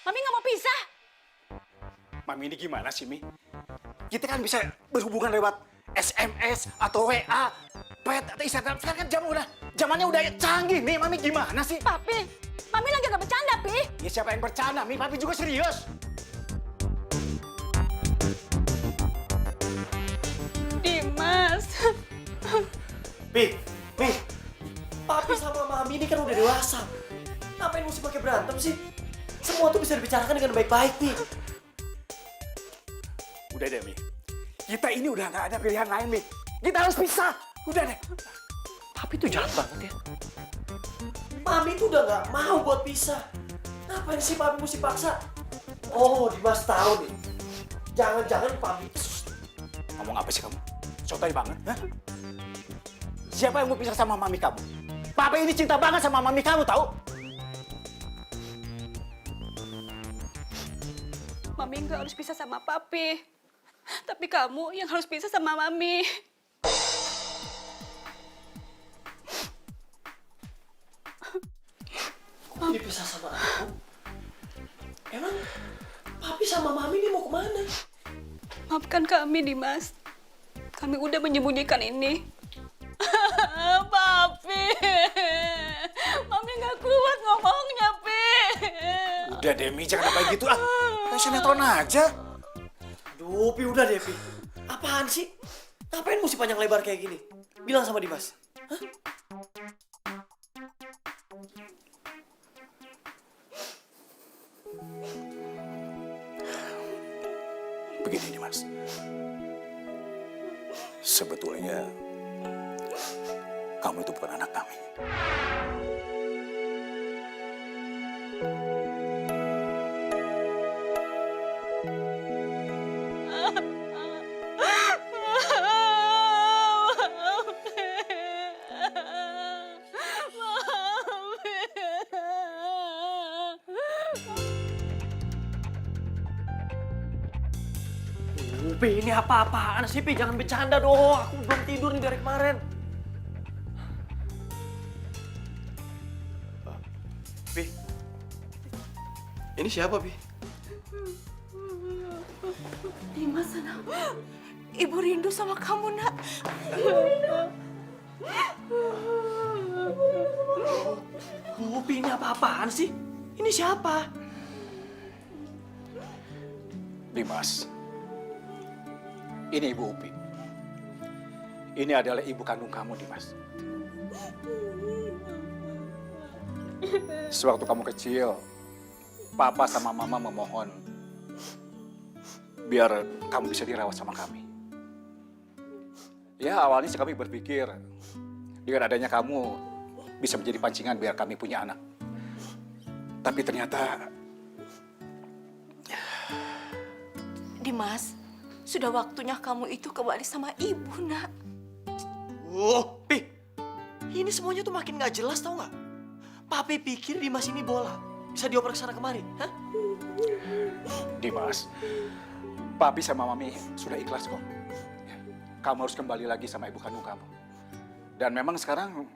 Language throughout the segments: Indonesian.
Mami nggak mau pisah. Mami ini gimana sih, Mi? Kita kan bisa berhubungan lewat SMS atau WA, pet atau Instagram. Sekarang kan zamannya udah canggih, Mi. Mami gimana sih? Papi, Mami lagi gak bercanda, Pi. Ya siapa yang bercanda, Mi? Papi juga serius. Dimas. Mi, Papi sama Mami ini kan udah dewasa. Ngapain mesti pakai berantem sih? Semua tuh bisa dibicarakan dengan baik-baik nih. Udah deh, Mi. Kita ini udah nggak ada pilihan lain, Mi. Kita harus pisah. Udah deh. Papi tuh jahat banget ya. Mami tuh udah nggak mau buat pisah. Ngapain sih Papi mesti paksa? Oh, Dimas tahu nih. Jangan-jangan Papi... Ngomong apa sih kamu? Sotoy banget, hah? Siapa yang mau pisah sama mami kamu? Papa ini cinta banget sama mami kamu, tahu? Mami nggak harus pisah sama Papi. Tapi kamu yang harus pisah sama Mami. Kok dipisah sama aku? Emang Papi sama Mami ini mau kemana? Maafkan kami, Dimas. Kami udah menyembunyikan ini. Papi, Mami nggak kuat ngomongnya, Pi. Udah, Demi, jangan apa gitu ah. Kayak sinetron aja. Aduh, Pi udah deh, Pi. Apaan sih? Ngapain mesti panjang lebar kayak gini? Bilang sama Dimas. Hah? Begini nih, Mas. Sebetulnya kamu itu bukan anak kami. Pi, ini apa-apaan sih, Pi? Jangan bercanda dong. Aku belum tidur nih dari kemarin. Pi, ini siapa, Pi? Dimas, anak. Ibu rindu sama kamu, nak. Pi, ini apa-apaan sih? Ini siapa? Dimas, ini Ibu Upi. Ini adalah ibu kandung kamu, Dimas. Sewaktu kamu kecil, Papa sama Mama memohon biar kamu bisa dirawat sama kami. Ya, awalnya sih kami berpikir dengan adanya kamu bisa menjadi pancingan biar kami punya anak. Tapi ternyata... Dimas, sudah waktunya kamu itu kembali sama ibu, nak. Pi, ini semuanya tuh makin gak jelas, tau gak? Papi pikir Dimas ini bola. Bisa dioper ke sana kemari, hah? Dimas, Papi sama Mami sudah ikhlas kok. Kamu harus kembali lagi sama ibu kandung kamu. Dan memang sekarang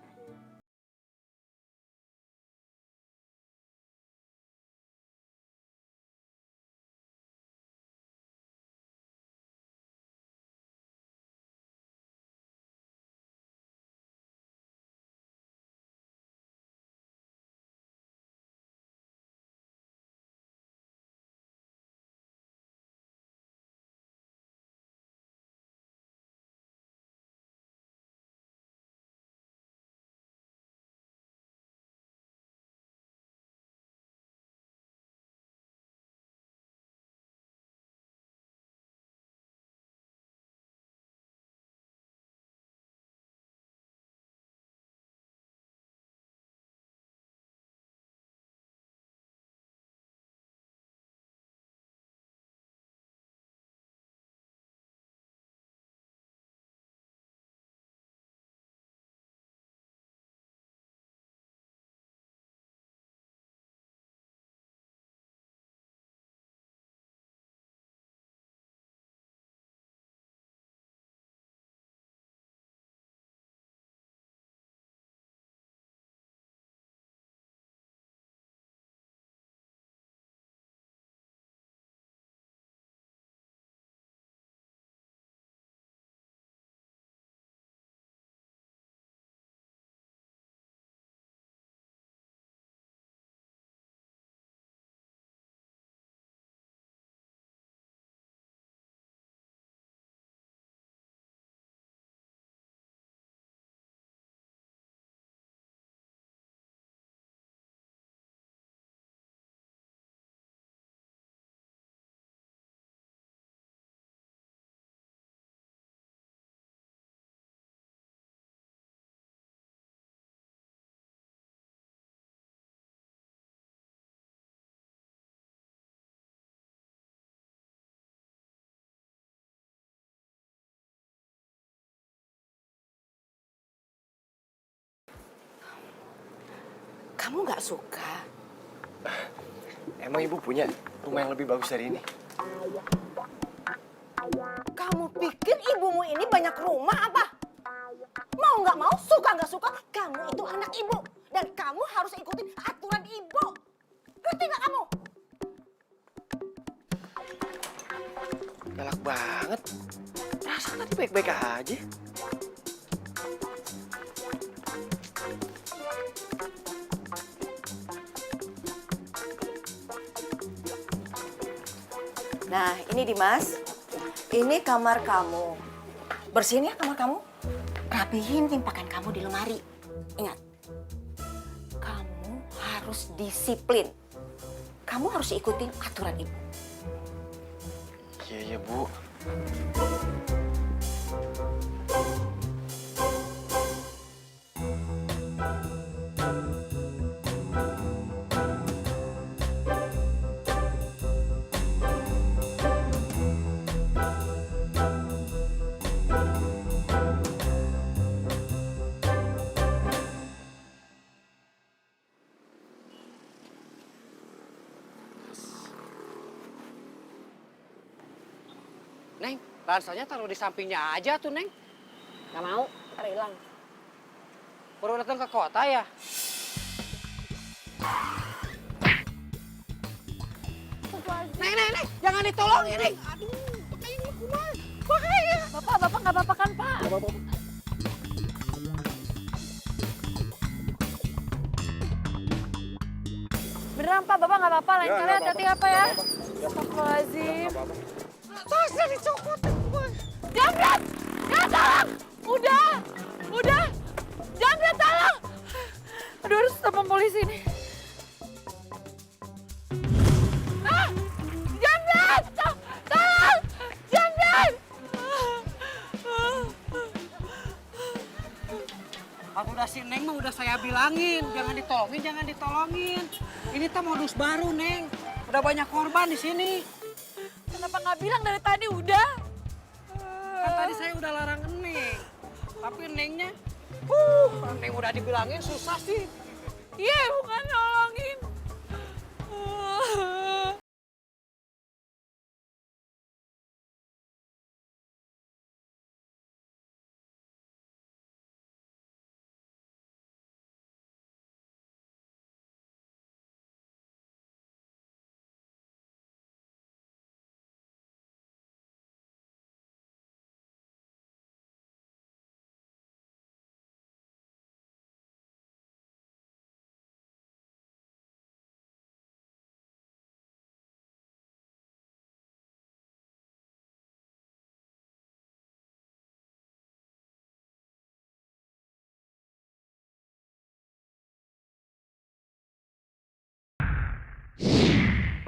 kamu nggak suka? Emang ibu punya rumah yang lebih bagus dari ini? Kamu pikir ibumu ini banyak rumah apa? Mau nggak mau, suka nggak suka, kamu itu anak ibu. Dan kamu harus ikutin aturan ibu. Ngerti nggak kamu? Galak banget. Perasaan tadi baik-baik aja. Nah, ini Dimas. Ini kamar kamu. Bersihin ya kamar kamu. Rapihin timpakan kamu di lemari. Ingat, kamu harus disiplin. Kamu harus ikutin aturan ibu. Iya, Bu. Neng, ransanya taruh di sampingnya aja tuh, Neng. Gak mau, ntar hilang. Baru datang ke kota ya? Neng, jangan ditolongin, Neng. Aduh, pakai ini kuman. Bahaya. Bapak gak apa-apa kan, Pak? Beneran, Pak, Bapak gak apa-apa. Lain kali hati-hati apa ya? Astagfirullahaladzim. Tasnya dicopot. Jamret! Ya, tolong! Udah! Jamret, tolong! Aduh, harus telepon polisi nih. Ah! Jamret! Tolong! Jamret! Waktu udah si Neng mah udah saya bilangin, jangan ditolongin. Ini tuh modus baru, Neng. Udah banyak korban di sini. Kenapa nggak bilang dari tadi udah? Kan tadi saya udah larang Neng. Tapi Nengnya, Neng udah dibilangin susah sih. Iya, bukan nolongin.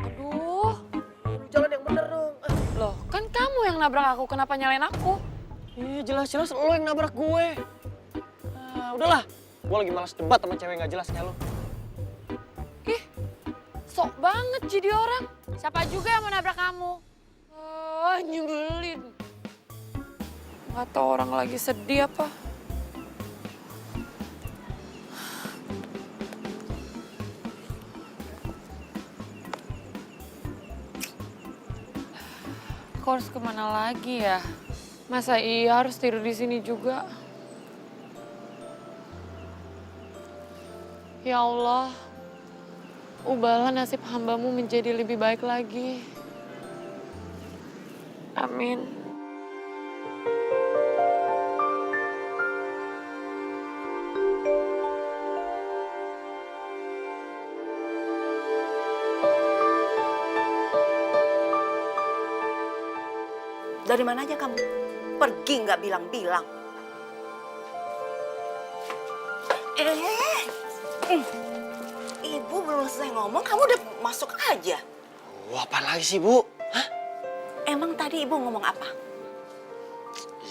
Aduh, Jalan yang bener dong. loh kan kamu yang nabrak aku, kenapa nyalain aku? Iya, jelas-jelas lo yang nabrak gue. Udahlah, gue lagi malas debat sama cewek nggak jelas kayak lo. Ih, sok banget jadi orang. Siapa juga yang mau nabrak kamu? Nyebelin. Nggak tahu orang lagi sedih apa. Aku harus kemana lagi ya? Masa iya harus tidur di sini juga? Ya Allah, ubahlah nasib hambamu menjadi lebih baik lagi. Amin. Dari mana aja kamu? Pergi nggak bilang-bilang. Ibu belum selesai ngomong, kamu udah masuk aja. Wah, apa lagi sih, Bu? Hah? Emang tadi ibu ngomong apa?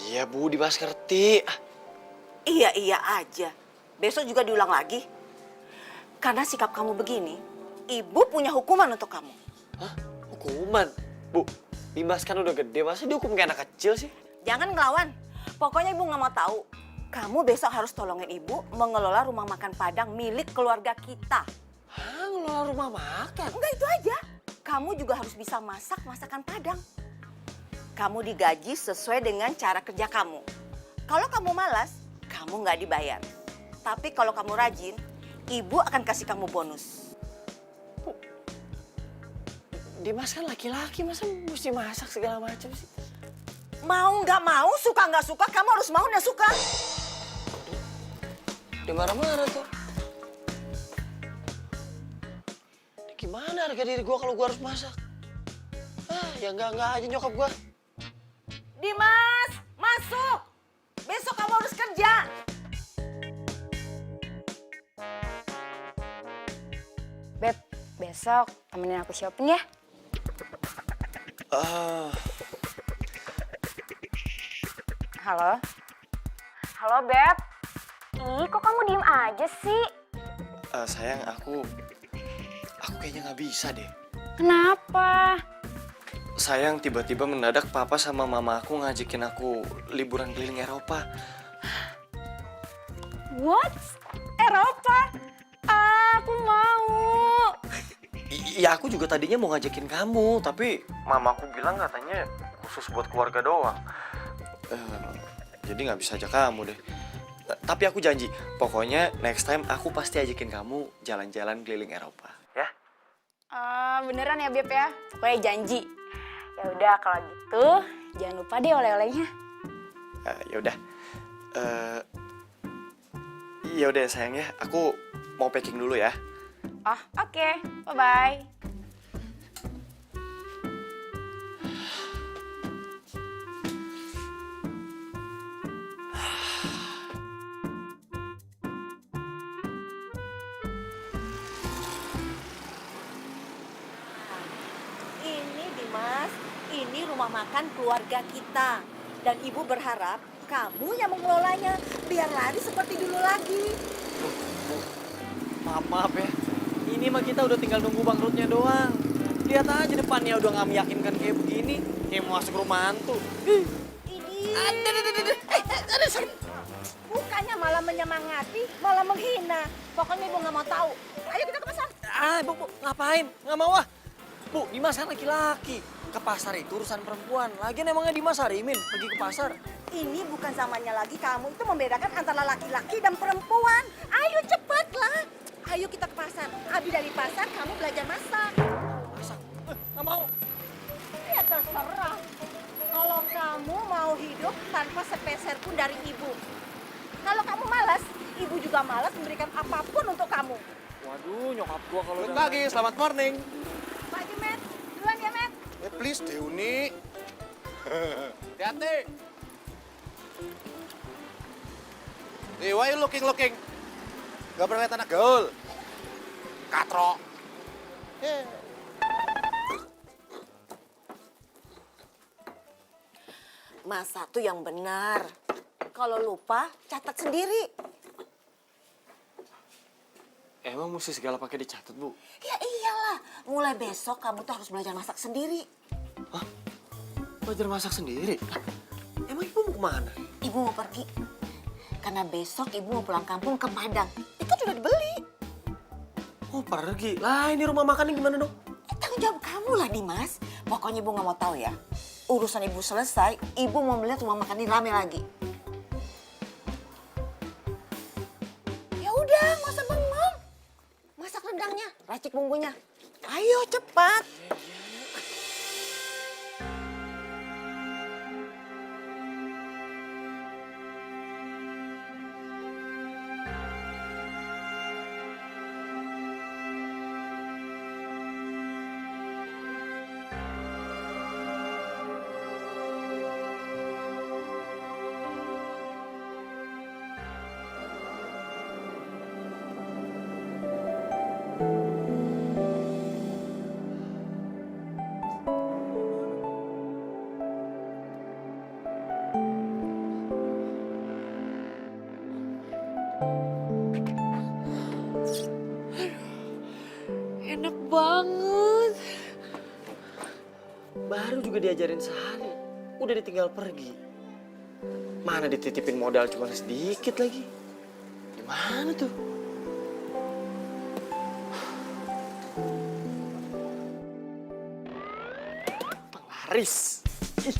Iya, Bu, Dimas ngerti. Iya aja. Besok juga diulang lagi. Karena sikap kamu begini, ibu punya hukuman untuk kamu. Hah? Hukuman? Bu, Dimas kan udah gede, masa dihukum kayak anak kecil sih? Jangan ngelawan. Pokoknya ibu nggak mau tahu. kamu besok harus tolongin ibu mengelola rumah makan Padang milik keluarga kita. Hah, ngelola rumah makan? Enggak itu aja, kamu juga harus bisa masak masakan Padang. Kamu digaji sesuai dengan cara kerja kamu. Kalau kamu malas, kamu nggak dibayar. Tapi kalau kamu rajin, ibu akan kasih kamu bonus. Dimas kan laki-laki, masa mesti masak segala macam sih? Mau nggak mau, suka nggak suka, kamu harus mau dan suka. Dia marah-marah tuh. Ini gimana harga diri gue kalau gue harus masak? Ya enggak aja nyokap gue. Dimas, masuk. Besok kamu harus kerja. Beb, besok temenin aku shopping ya. Halo? Halo, Beb. Ih, kok kamu diem aja sih? Sayang, aku kayaknya nggak bisa deh. Kenapa? Sayang, tiba-tiba mendadak papa sama mama aku ngajakin aku liburan keliling Eropa. What? Eropa? Aku mau. Iya, aku juga tadinya mau ngajakin kamu, tapi mama aku bilang katanya khusus buat keluarga doang. Jadi nggak bisa ajak kamu deh. Tapi aku janji, pokoknya next time aku pasti ajakin kamu jalan-jalan keliling Eropa, ya? Beneran ya, Beb ya? Pokoknya janji. Ya udah kalau gitu, jangan lupa deh oleh-olehnya. Ya udah. Ya udah sayang ya, aku mau packing dulu ya. Oh, oke. Bye-bye. Ini Dimas, ini rumah makan keluarga kita. Dan ibu berharap kamu yang mengelolanya biar lari seperti dulu lagi. Maaf ya, ini mah kita udah tinggal nunggu bangkrutnya doang. Lihat aja depannya udah nggak meyakinkan kayak begini, kayak mau masuk rumah hantu. Ini. Bukannya malah menyemangati, malah menghina. Pokoknya ibu nggak mau tahu. Ayo kita ke pasar. Bu, ngapain? Nggak mau ah. Bu, Dimas kan laki-laki. Ke pasar itu urusan perempuan. Lagian emangnya Dimas hari Imin pergi ke pasar? Ini bukan zamannya lagi kamu itu membedakan antara laki-laki dan perempuan. Ayo cepatlah. Ayo kita ke pasar. Habis dari pasar kamu belajar masak. Masak? Nggak mau. Ya terserah. Kalau kamu mau hidup tanpa sepeser pun dari ibu. Kalau kamu malas, ibu juga malas memberikan apapun untuk kamu. Waduh, nyokap gua kalau Selamat pagi, selamat morning. Pagi, Met. Duluan ya, Met. Please, Deuni. Hati-hati. Hey, why you looking? Gak pernah lihat anak gaul. Katro. Masa tuh yang benar. Kalau lupa, catat sendiri. Emang mesti segala pakai dicatat, Bu? Ya iyalah, mulai besok kamu tuh harus belajar masak sendiri. Hah? Belajar masak sendiri? Emang ibu mau kemana? Ibu mau pergi. Karena besok ibu mau pulang kampung ke Padang. Itu sudah dibeli. Oh, pergi. Lah, ini rumah makannya gimana dong? Tanggung jawab kamu lah, Dimas. Pokoknya ibu nggak mau tahu ya. Urusan ibu selesai, ibu mau melihat rumah makan ini rame lagi. Ya udah, nggak usah bengong. Masak rendangnya, racik bumbunya. Ayo cepat. Enak banget. Baru juga diajarin sehari, udah ditinggal pergi. Mana dititipin modal cuma sedikit lagi. Gimana tuh? Penglaris. Ih.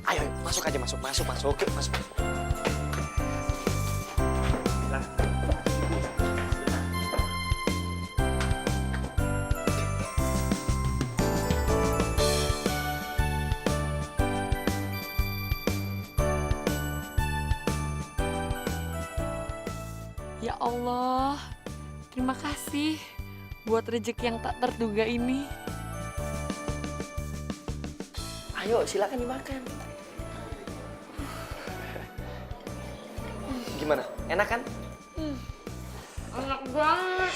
Ayo, masuk aja, masuk. Yuk, masuk. Bilang. Ya Allah, terima kasih buat rezeki yang tak terduga ini. Ayo, silakan dimakan. Gimana? Enak kan? Enak banget.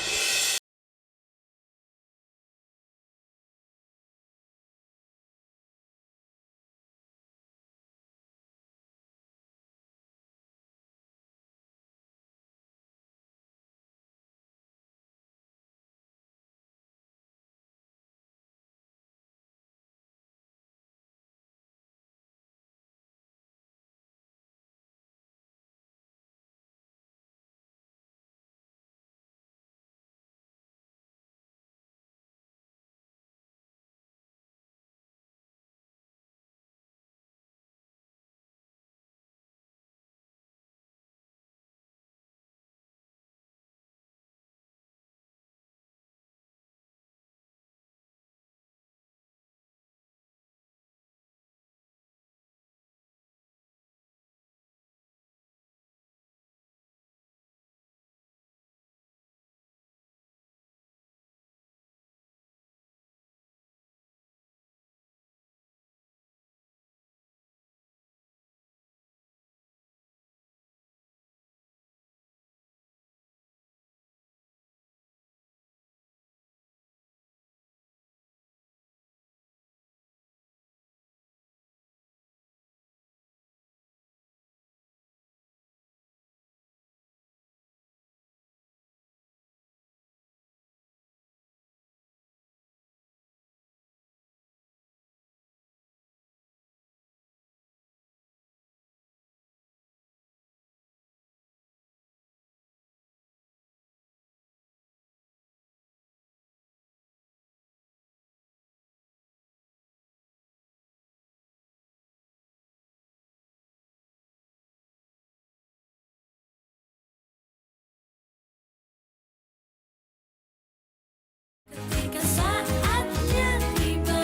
Ketika saatnya tiba,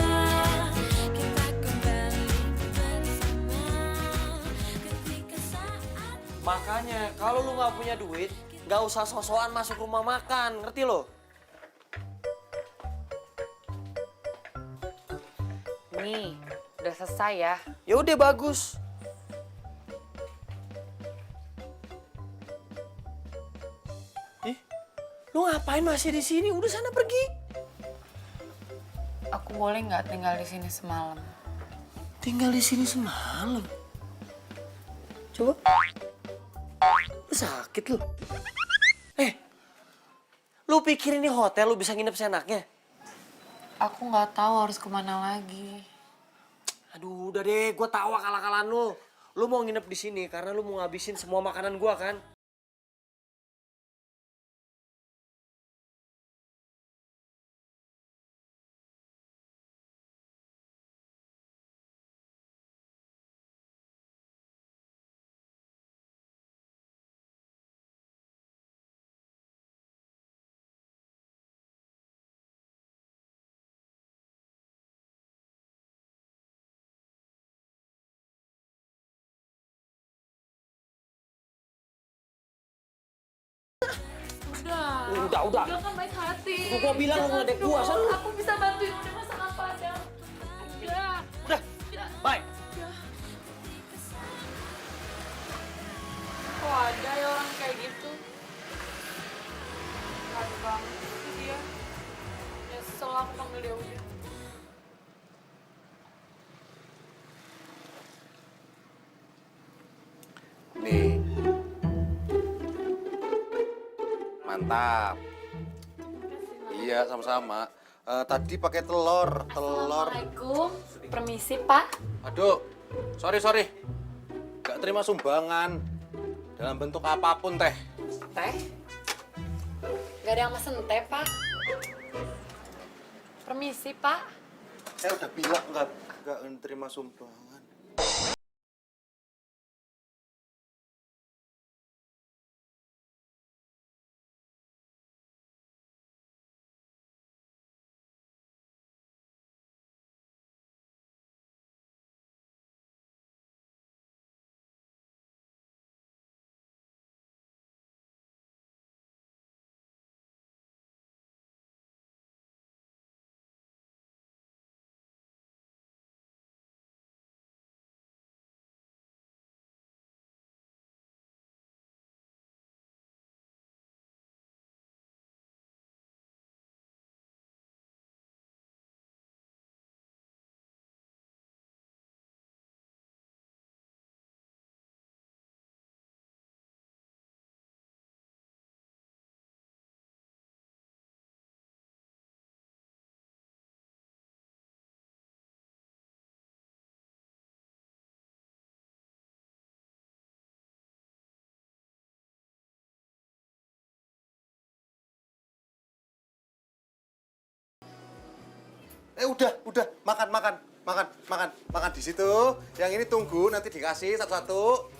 kita kembali bersama. Ketika saat Makanya, kalau lu nggak punya duit, nggak usah sosokan masuk rumah makan, ngerti lo? Nih, udah selesai ya. Ya udah bagus. Ih, lu ngapain masih di sini? Udah sana pergi. Aku boleh nggak tinggal di sini semalam? Tinggal di sini semalam. Coba. Lu sakit lu. Lu pikir ini hotel lu bisa nginep seenaknya? Aku nggak tahu harus kemana lagi. Aduh, udah deh, gue tahu akal-akalan lu. Lu mau nginep di sini karena lu mau ngabisin semua makanan gua kan? Udah. Kan baik hati. Gua bilang lu ngeledek gua, sana. Aku bisa bantuin, udah masa apa ada. Udah, bye. Kok ada ya orang kayak gitu? Aduh banget sih dia. Nyesel aku panggil dia udah. Nih. Mantap. Iya, sama-sama. Tadi pakai telur. Assalamualaikum. Permisi, Pak. Aduh, sorry. Gak terima sumbangan dalam bentuk apapun teh. Teh? Gak ada yang mesen teh, Pak. Permisi, Pak. Saya udah bilang gak terima sumbangan. Udah, makan di situ. Yang ini tunggu, nanti dikasih satu-satu.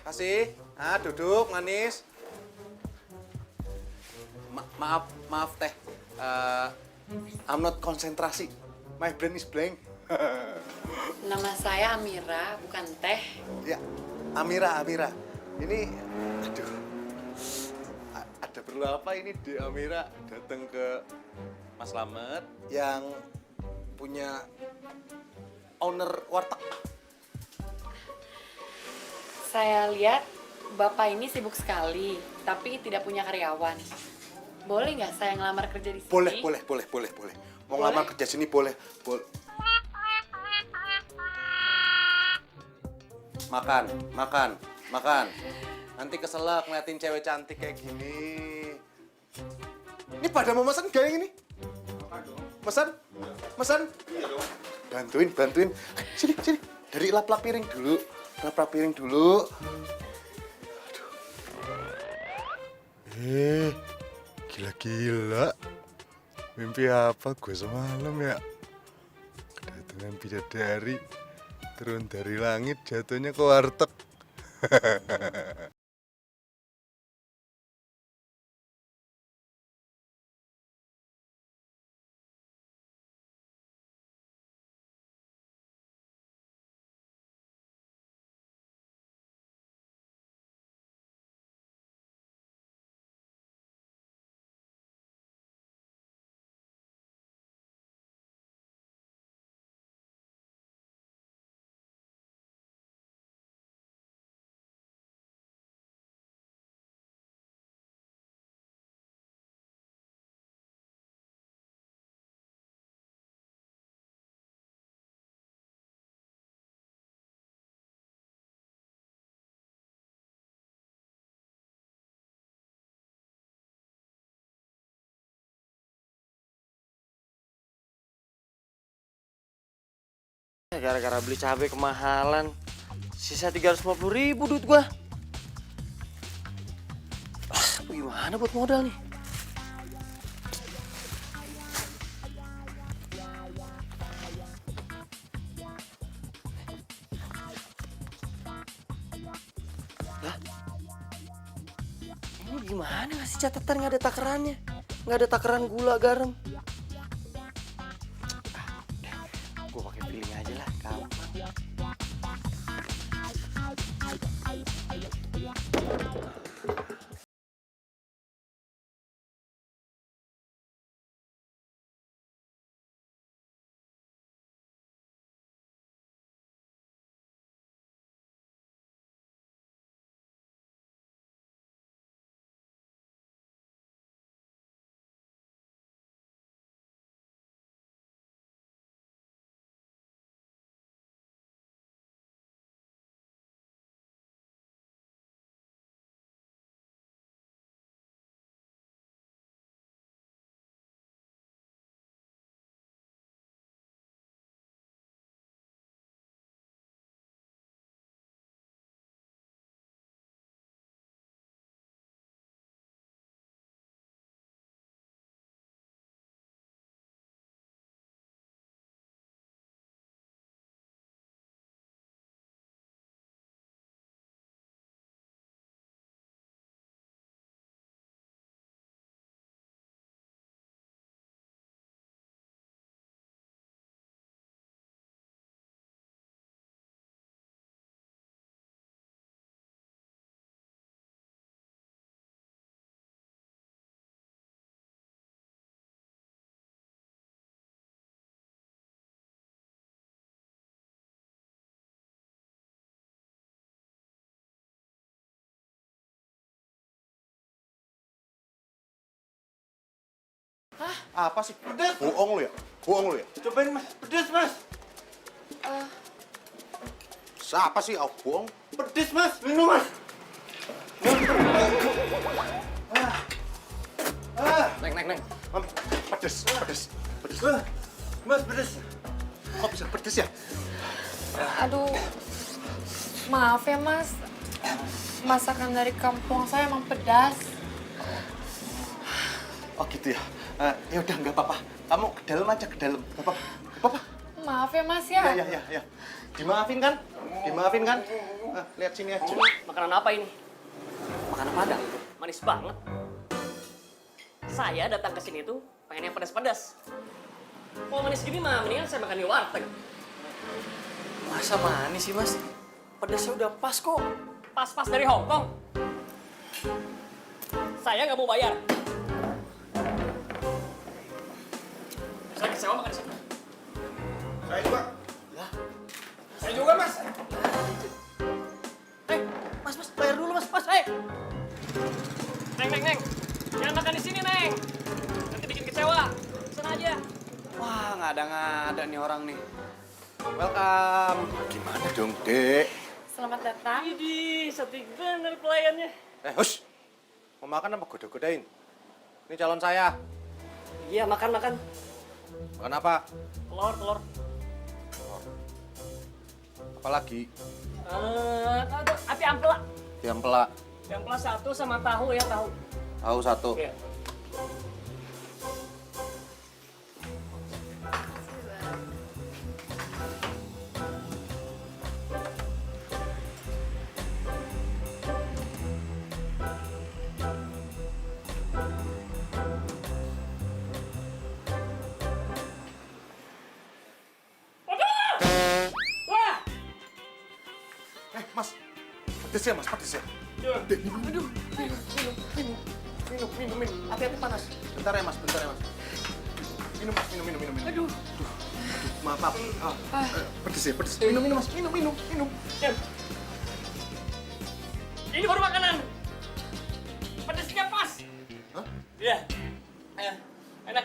Kasih. Ah, duduk, manis. Maaf teh. I'm not konsentrasi. My brain is blank. Nama saya Amira, bukan Teh. Ya, Amira. Ini, aduh. Ada perlu apa ini di Amira datang ke Mas Slamet yang punya owner warteg? Saya lihat Bapak ini sibuk sekali, tapi tidak punya karyawan. Boleh nggak saya ngelamar kerja di sini? Boleh. Mau ngelamar kerja sini boleh. Makan. Nanti keselak ngeliatin cewek cantik kayak gini. Ini pada mau mesen gak yang ini? Mesen? Iya dong. Bantuin. Sini. Dari lap-lap piring dulu. Aduh. Gila. Mimpi apa gue semalam ya? Kedatangan bidadari. Turun dari langit jatuhnya ke warteg. Gara-gara beli cabai kemahalan, sisa 350.000 duit gua. Gimana buat modal nih? Lah, ini gimana ngasih catatan nggak ada takarannya? Nggak ada takaran gula garam. Gue pakai feeling aja lah, gampang. Apa sih? Pedes. Bohong lu ya? Bohong lu ya? Cobain mas, pedes mas. Siapa sih? Oh, bohong. Pedes mas, minum mas. Neng. Mam, pedes. Mas pedes. Kok bisa pedes ya? Aduh, maaf ya mas. Masakan dari kampung saya emang pedas. Oh gitu ya? Ya udah nggak apa-apa. Kamu ke dalam aja, ke dalam. Nggak apa-apa. Nggak apa-apa. Maaf ya mas ya. Ya. Dimaafin kan? Dimaafin kan? Lihat sini aja. Makanan apa ini? Makanan Padang. Manis banget. Saya datang ke sini tuh pengen yang pedas-pedas. Kalau manis gini mah mendingan saya makan di warteg. Masa manis sih mas? Pedasnya udah pas kok. Pas-pas dari Hong Kong. Saya nggak mau bayar. Saya kecewa makan di sini. Saya juga. Saya juga mas. Mas, bayar dulu mas, Neng. Jangan makan di sini, Neng. Nanti bikin kecewa. Sana aja. Wah, ngada-ngada nih orang nih. Welcome. Gimana dong, Dek? Selamat datang. Idih, setik bener pelayannya. Hush. Mau makan apa goda-godain? Ini calon saya. Iya, makan. Makan apa? Telur. Apa lagi? Api ampela. Ayam pelak. Ampela 1 sama tahu ya, tahu. Tahu 1. Iya. Wah! Mas. Pedes ya, Mas. Pedes ya. Dek, minum. Minum. Hati-hati panas. Bentar ya, Mas. Minum, Mas. Minum. Aduh. Maaf. Pedes ya, pedes. Minum, Mas. Minum. Ini baru makanan. Pedasnya pas. Hah? Iya. Enak.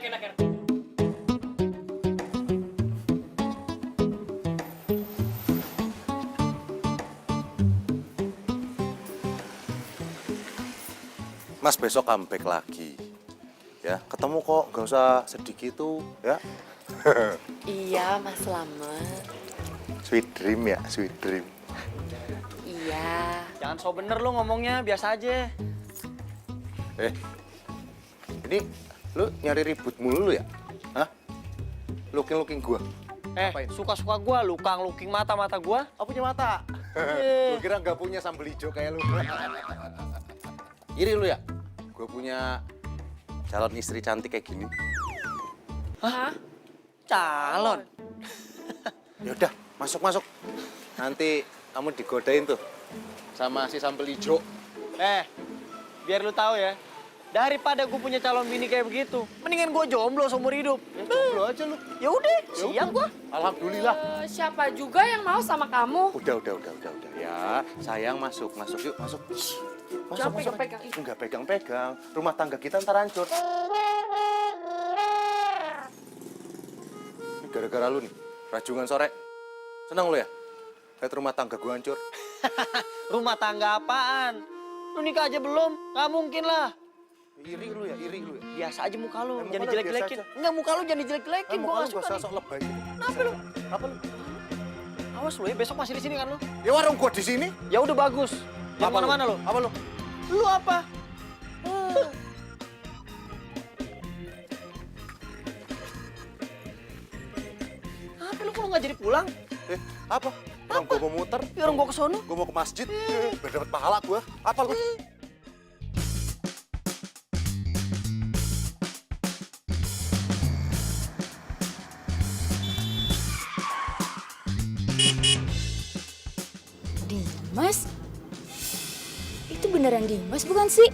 Mas besok comeback lagi. Ya, ketemu kok. Gak usah sedih gitu, ya. Iya mas Slamet. Sweet dream ya, sweet dream. Iya. Jangan so bener lu ngomongnya, biasa aja. Ini lu nyari ribut mulu lu ya? Hah? Looking gua. Ngapain? Suka-suka gua, looking mata gua. Oh, punya mata. Gua kira nggak punya sambal hijau kayak lu. Iri lu ya? Gua punya calon istri cantik kayak gini. Hah? Calon. Ya udah, masuk. Nanti kamu digodain tuh sama si sambal hijau. Biar lu tahu ya. Daripada gue punya calon bini kayak begitu, mendingan gue jomblo seumur hidup. Ya jomblo aja lu. Ya udah, siap gua. Alhamdulillah. Siapa juga yang mau sama kamu? Udah. Ya, sayang masuk yuk, masuk. Jangan pegang-pegang. Enggak pegang-pegang. Rumah tangga kita ntar hancur. Ini gara-gara lu nih, rajungan sore. Senang lu ya? Lihat rumah tangga gua hancur. Rumah tangga apaan? Lu nikah aja belum? Nggak mungkin lah. Iri lu ya. Biasa aja muka lu, Muka jangan lu dijelek-jelekin. biasa aja. Enggak, muka lu jangan dijelek-jelekin, gua nggak suka nih. sok lebay gitu. Kenapa lu? Apa lu? Awas lu ya, besok masih di sini kan lu? Ya warung gua di sini. Ya udah bagus. Jangan kemana-mana lu. Apa lu? Lu apa? Apa lu kalau nggak jadi pulang? Apa? Orang gua mau muter. Ya orang gua ke sono. Gua mau ke masjid. Biar dapat pahala gua. Apa lu? Dimas? Itu beneran Dimas bukan sih?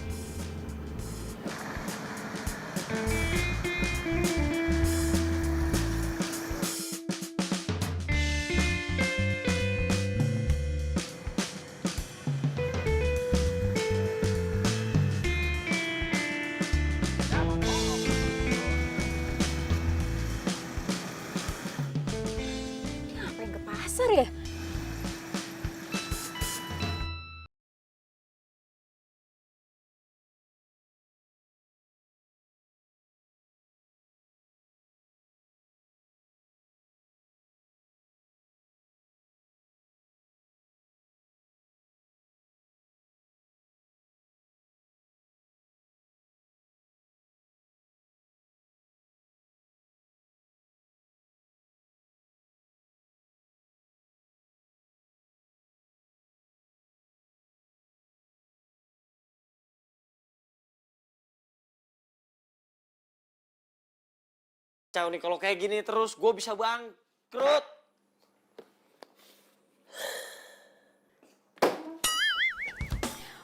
kacau nih kalau kayak gini terus gue bisa bangkrut.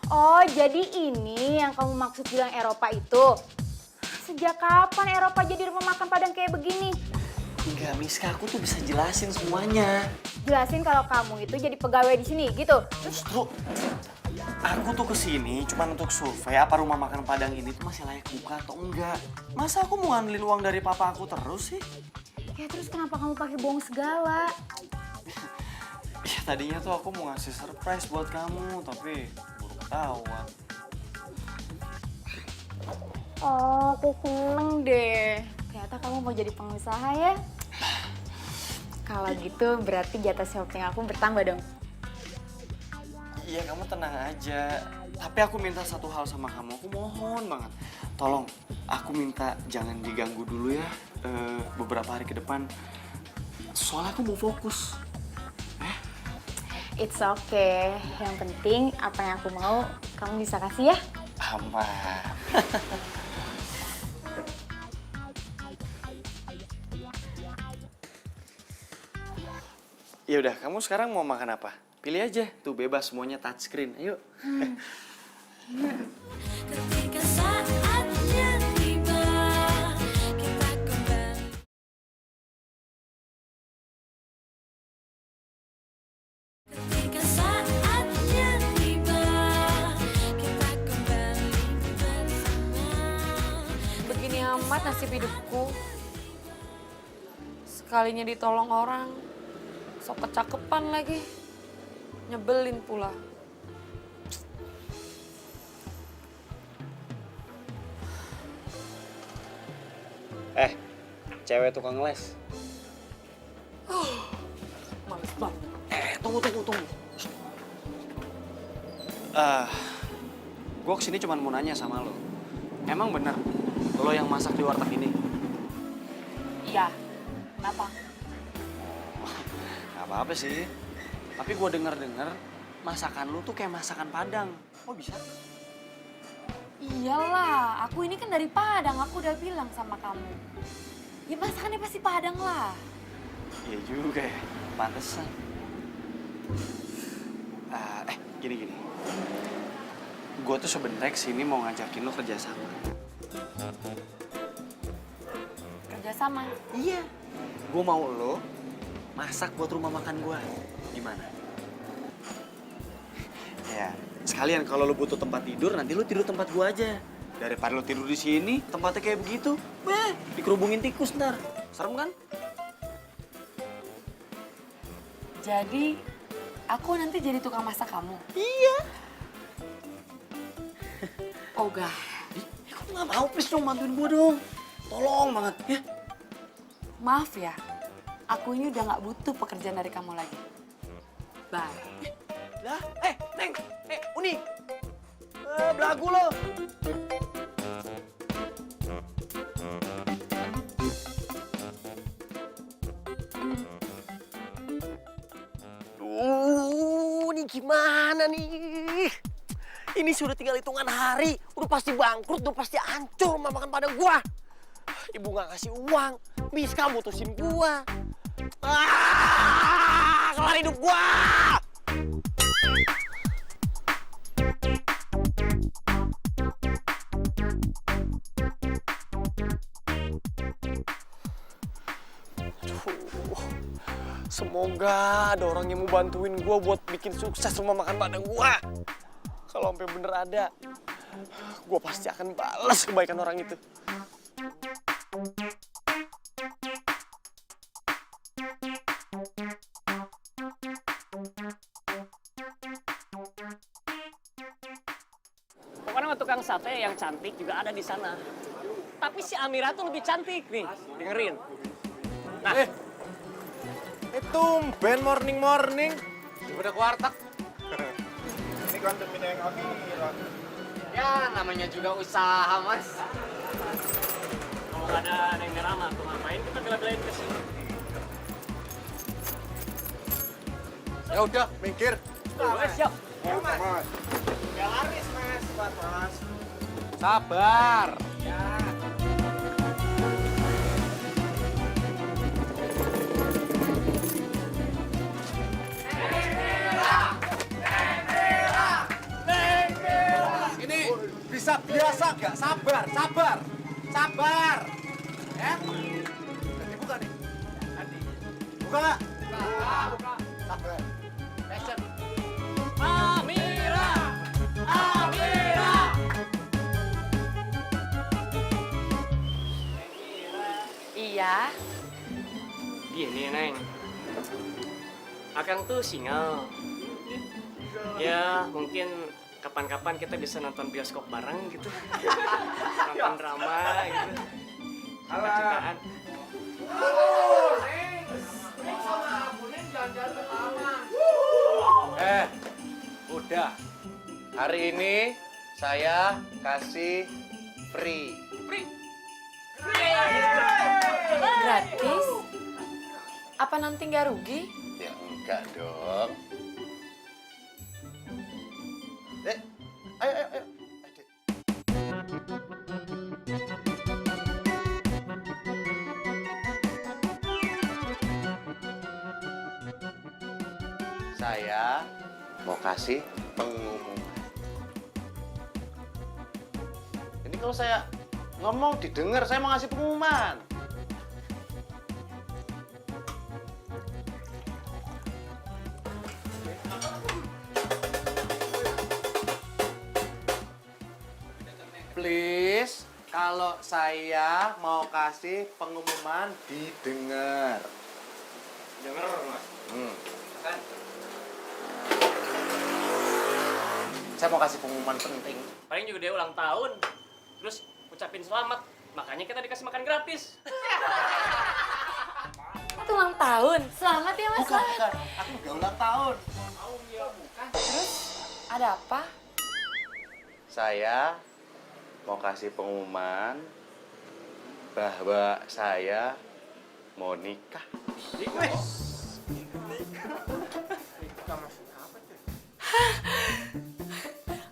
Oh, jadi ini yang kamu maksud bilang Eropa itu? Sejak kapan Eropa jadi rumah makan Padang kayak begini? Enggak, Miska, aku tuh bisa jelasin semuanya. Jelasin kalau kamu itu jadi pegawai di sini, gitu. Justru aku tuh kesini cuma untuk survei apa rumah makan Padang ini tuh masih layak buka atau enggak. Masa aku mau ngandelin uang dari papa aku terus sih? Ya terus kenapa kamu pakai bohong segala? Ya tadinya tuh aku mau ngasih surprise buat kamu, tapi baru ketahuan. Oh, aku seneng deh. Ternyata kamu mau jadi pengusaha ya? Kalau gitu berarti jatah shopping aku bertambah dong. Iya, kamu tenang aja. Tapi aku minta satu hal sama kamu, aku mohon banget. Tolong, aku minta jangan diganggu dulu ya beberapa hari ke depan. Soalnya aku mau fokus. It's okay. Yang penting apa yang aku mau kamu bisa kasih ya. Aman. Ya udah, kamu sekarang mau makan apa? Pilih aja, tuh bebas semuanya touchscreen. Ayo. Ketika saatnya tiba, kita kembali. Ketika saatnya tiba, kita kembali bersama. Begini amat nasib hidupku. Sekalinya ditolong orang, sok kecakepan lagi. Nyebelin pula. Cewek tukang les. Males banget. Tunggu. Gue kesini cuma mau nanya sama lo. Emang bener lo yang masak di warteg ini? Iya. Kenapa? Gak apa-apa sih. Tapi gue denger masakan lo tuh kayak masakan Padang. Kok bisa? Iyalah, aku ini kan dari Padang, aku udah bilang sama kamu. Ya masakannya pasti Padang lah. Iya juga ya, pantesan. Gini. Gue tuh sebenernya kesini mau ngajakin lo kerjasama. Kerjasama. Iya. Gue mau lo masak buat rumah makan gue. Gimana? Ya, sekalian kalau lo butuh tempat tidur, nanti lo tidur tempat gue aja. Daripada lo tidur di sini, tempatnya kayak begitu, dikerubungin tikus ntar. Serem kan? Jadi, aku nanti jadi tukang masak kamu? Iya. Ogah. Kamu nggak mau, please dong, bantuin gue dong. Tolong banget, ya. Maaf ya, aku ini udah nggak butuh pekerjaan dari kamu lagi. Bye. Lah, Neng, Uni. Belagu lo. Ini gimana nih? Ini sudah tinggal hitungan hari, udah pasti bangkrut, udah pasti hancur rumah makan Padang gua. Ibu nggak kasih uang, Miska mutusin gua. Kelar hidup gua. Semoga ada orang yang mau bantuin gue buat bikin sukses rumah makan Padang gue. Kalau sampai bener ada, gue pasti akan balas kebaikan orang itu. Pokoknya sama tukang sate yang cantik juga ada di sana. Tapi si Amira tuh lebih cantik nih. Dengerin. Nah, Tumben morning. Daripada ke warteg. Ini kan temen yang Amira. ya namanya juga usaha, Mas. Kalau nggak ada yang Rama tuh ngapain kita bela-belain ke sini? Ya udah, minggir. Siap. Ya laris, Mas. Buat Mas. Sabar. bisa biasa nggak? Sabar, sabar, sabar. Ya? Jadi buka nih. Buka nggak? Buka. Sabar. Passion. Amira! Amira! Iya. Gini, Neng. Akang tuh single. Ya, mungkin kapan-kapan kita bisa nonton bioskop bareng gitu. Nonton drama gitu. Cinta-cintaan. Udah. Hari ini saya kasih free. Gratis? Apa nanti nggak rugi? Ya enggak dong. Ayo, ayo, ayo. Adik. Saya mau kasih pengumuman. Ini kalau saya ngomong didengar, saya mau ngasih pengumuman. Please, kalau saya mau kasih pengumuman didengar. Dengar, Mas. Saya mau kasih pengumuman penting. Paling juga dia ulang tahun. Terus ucapin selamat. Makanya kita dikasih makan gratis. Itu ulang tahun. Selamat ya, Mas. Bukan. Aku udah ulang tahun. Terus ada apa? Saya mau kasih pengumuman bahwa saya mau nikah.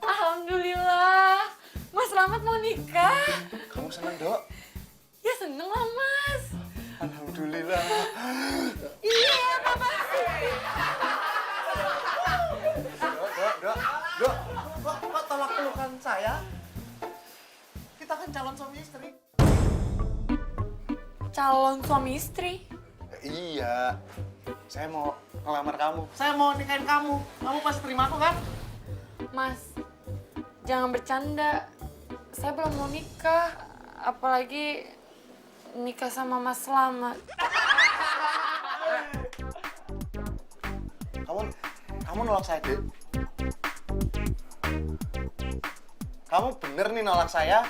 Alhamdulillah. Mas Slamet mau nikah. Kamu seneng, Dok? Ya seneng lah, Mas. Alhamdulillah. Iya, Papa. Dok, kok tolak pelukan saya? Kita kan calon suami istri. Calon suami istri. Iya, saya mau ngelamar kamu. Saya mau nikahin kamu. Kamu pasti terima aku kan? Mas, jangan bercanda. Saya belum mau nikah. Apalagi nikah sama Mas Slamet. Kamu nolak saya, Dek. Kamu bener nih nolak saya?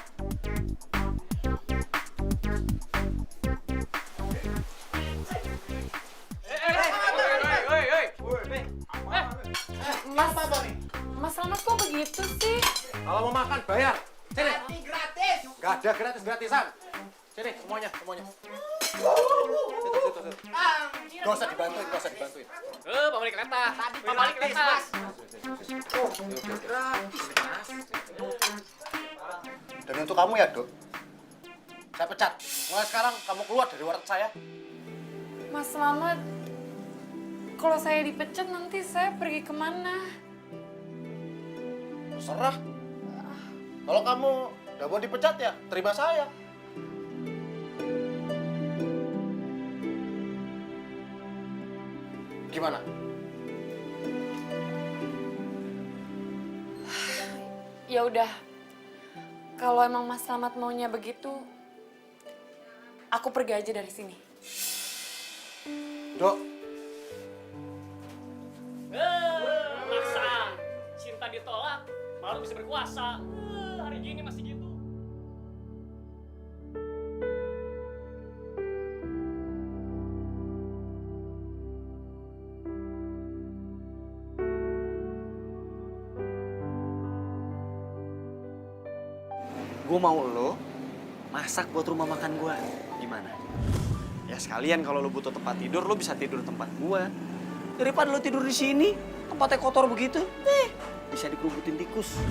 Mas Slamet kok begitu sih? Kalau mau makan bayar. Sini. Gratis. Gak ada gratis-gratisan. Sini semuanya. Situ. Gak usah dibantuin. Pemilik kereta. Pemilik kereta. Dan untuk kamu ya, Dok. Saya pecat. Mulai sekarang kamu keluar dari warteg saya. Mas Slamet, kalau saya dipecat nanti saya pergi kemana? Terserah. Kalau kamu udah mau dipecat ya, terima saya. Gimana? Ya udah. Kalau emang Mas Slamet maunya begitu, aku pergi aja dari sini. Dok, Maksa. Cinta ditolak, baru bisa berkuasa. Hari gini masih gitu. Gue mau lo masak buat rumah makan gue. Gimana? Ya sekalian kalau lo butuh tempat tidur, lo bisa tidur di tempat gue. Daripada lo tidur di sini, tempatnya kotor begitu, bisa dikerubutin tikus.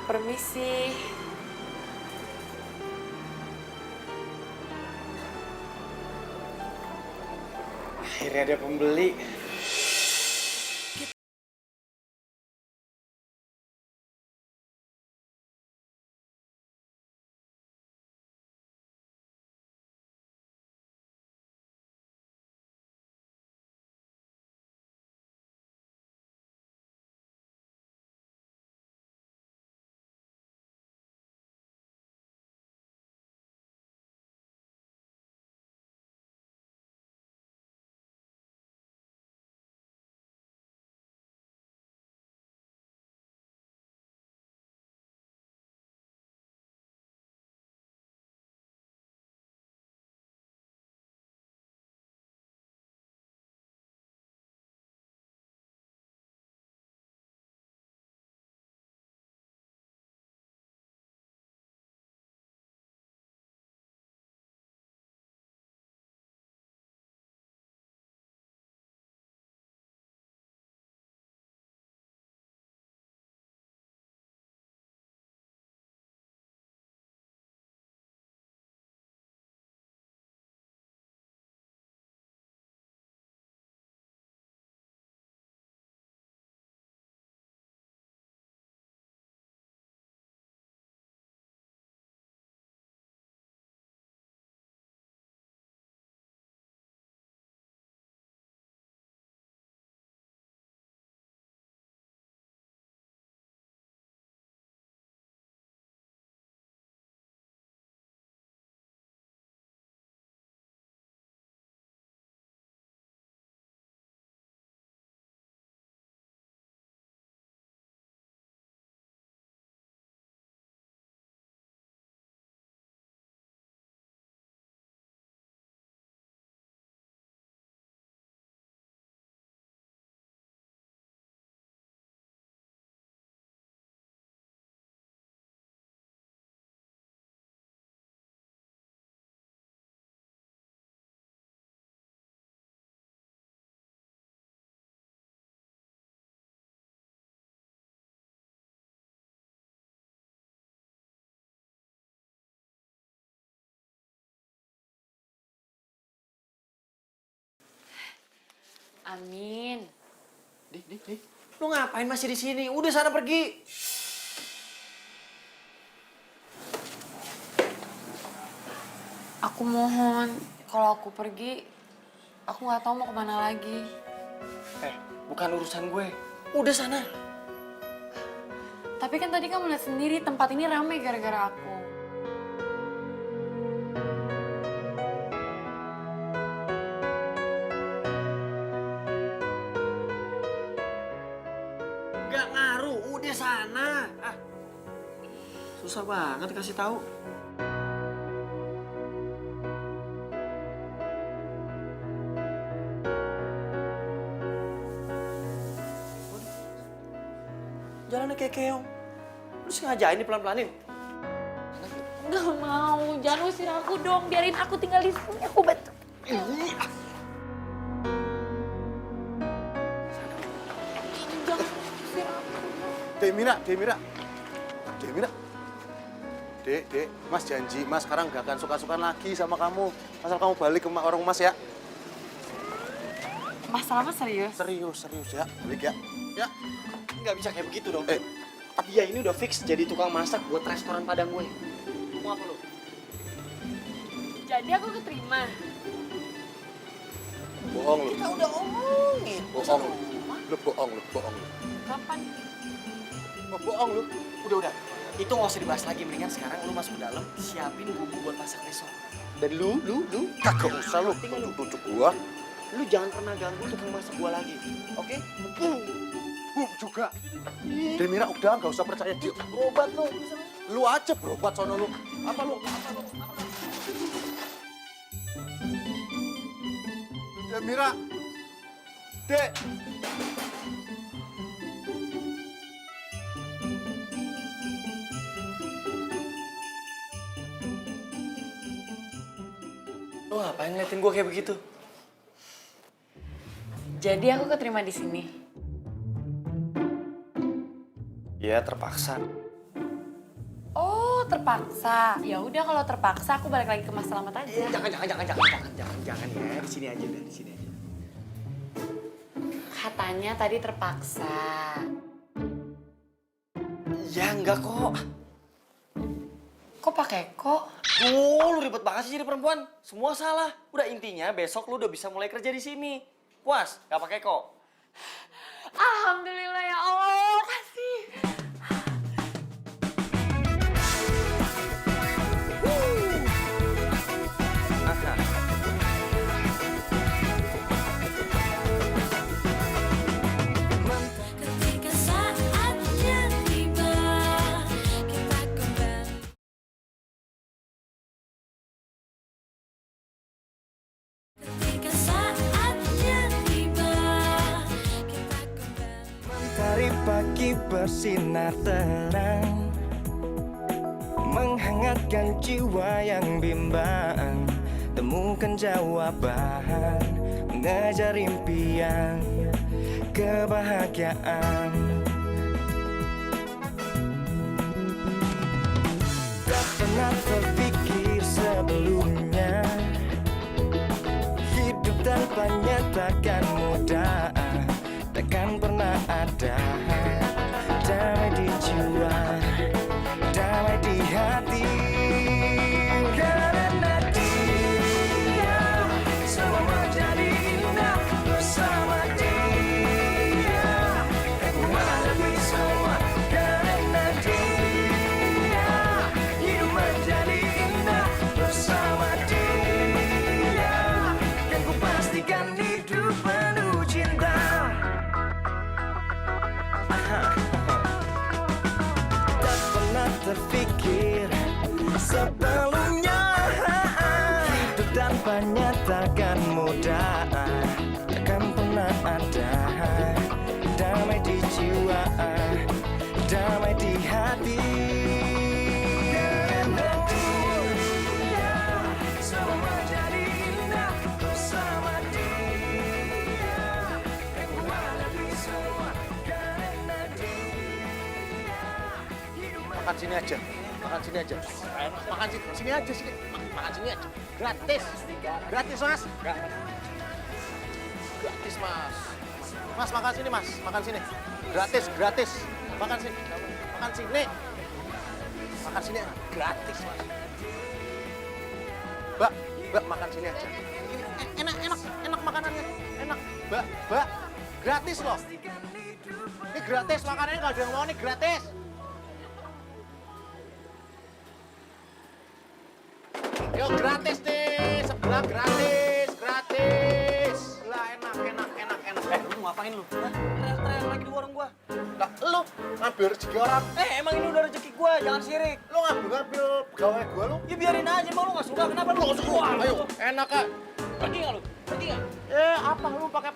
Permisi. Akhirnya ada pembeli. Amin. Di. Lu ngapain masih di sini? Udah sana pergi. Aku mohon, kalau aku pergi, aku nggak tahu mau kemana lagi. Bukan urusan gue. Udah sana. Tapi kan tadi kamu lihat sendiri tempat ini ramai gara-gara aku. Gak ngaruh, udah sana. Susah banget kasih tahu. Jalannya kayak keong. Lu sengaja ini pelan-pelanin. Gak mau, jangan usir aku dong. Biarin aku tinggal di sini, aku bantu. Jangan usir aku. Demira. Dek, Mas janji, Mas sekarang gak akan suka-suka lagi sama kamu. Asal kamu balik ke warung Mas ya. Masalah mas serius? Serius ya. Balik ya. Ya. Nggak bisa kayak begitu dong. Dia ini udah fix jadi tukang masak buat restoran Padang gue. Mau apa lu? Jadi aku keterima. Bohong lu. Kita udah omongin. Bohong lu. Kapan? Bohong lu. Udah. Itu nggak usah dibahas lagi. Mendingan sekarang lu masuk ke dalam, siapin bumbu buat masak besok. Dan lu kagak usah lu tunjuk gua. Lu jangan pernah ganggu tukang masak gua lagi, oke? Juga. Demira udah nggak usah percaya dia. Berobat lu. Lu aja berobat sono lu. Apa lu? Demira. Dek. Lu ngapain ngeliatin gue kayak begitu? Jadi aku keterima di sini. Ya terpaksa. Oh, terpaksa. Ya udah kalau terpaksa aku balik lagi ke Mas Slamet aja. Jangan ya. Di sini aja udah, di sini aja. Katanya tadi terpaksa. Ya enggak kok. Kok pakai kok? Lu ribet banget sih jadi perempuan. Semua salah. Udah intinya besok lu udah bisa mulai kerja di sini. Puas? Gak pakai kok. Alhamdulillah ya Allah, kasih. Ketika saatnya tiba, kita kembali. Ketika saatnya tiba, kita kembali. Mentari pagi bersinar terang, menghangatkan jiwa yang bimbang. Temukan jawaban, mengejar impian, kebahagiaan. Tak pernah terpikir sebelumnya, hidup tanpanya takkan mudah, takkan pernah ada damai di jiwa, damai di hati. Karena dia semua menjadi indah bersama dia. Aku menghadapi semua karena dia hidup menjadi indah bersama dia. Dan ku pastikan hidup penuh cinta. Tak pernah terpikir sebelumnya, hidup tanpanya takkan mudah, takkan pernah ada damai di jiwa, damai di hati. Karena dia semua menjadi indah bersama dia. Dan ku hadapi semua karena dia hidup. Makan sini aja. Makan sini aja. Makan sini aja. Gratis. Gratis, Mas. Gratis. gratis mas. Mas makan sini mas, makan sini. Gratis, gratis. Makan sini, makan sini. Makan sini, gratis mas. Mbak makan sini aja. Ini enak makanannya, enak. Mbak, gratis loh. Ini gratis makanannya, nggak ada yang mau nih, gratis. Yo gratis nih, sebelah gratis. Lah enak. Lu ngapain lu? Teriak-teriak lagi di warung gua. Lah lu ngambil rezeki orang. Emang ini udah rezeki gua, jangan sirik. Lu ngambil pegawai gua lu. Ya biarin aja, mau lu gak suka, kenapa lu gak suka? Ayo, enak kak. Pergi gak lu? Pergi gak? Apa lu pakai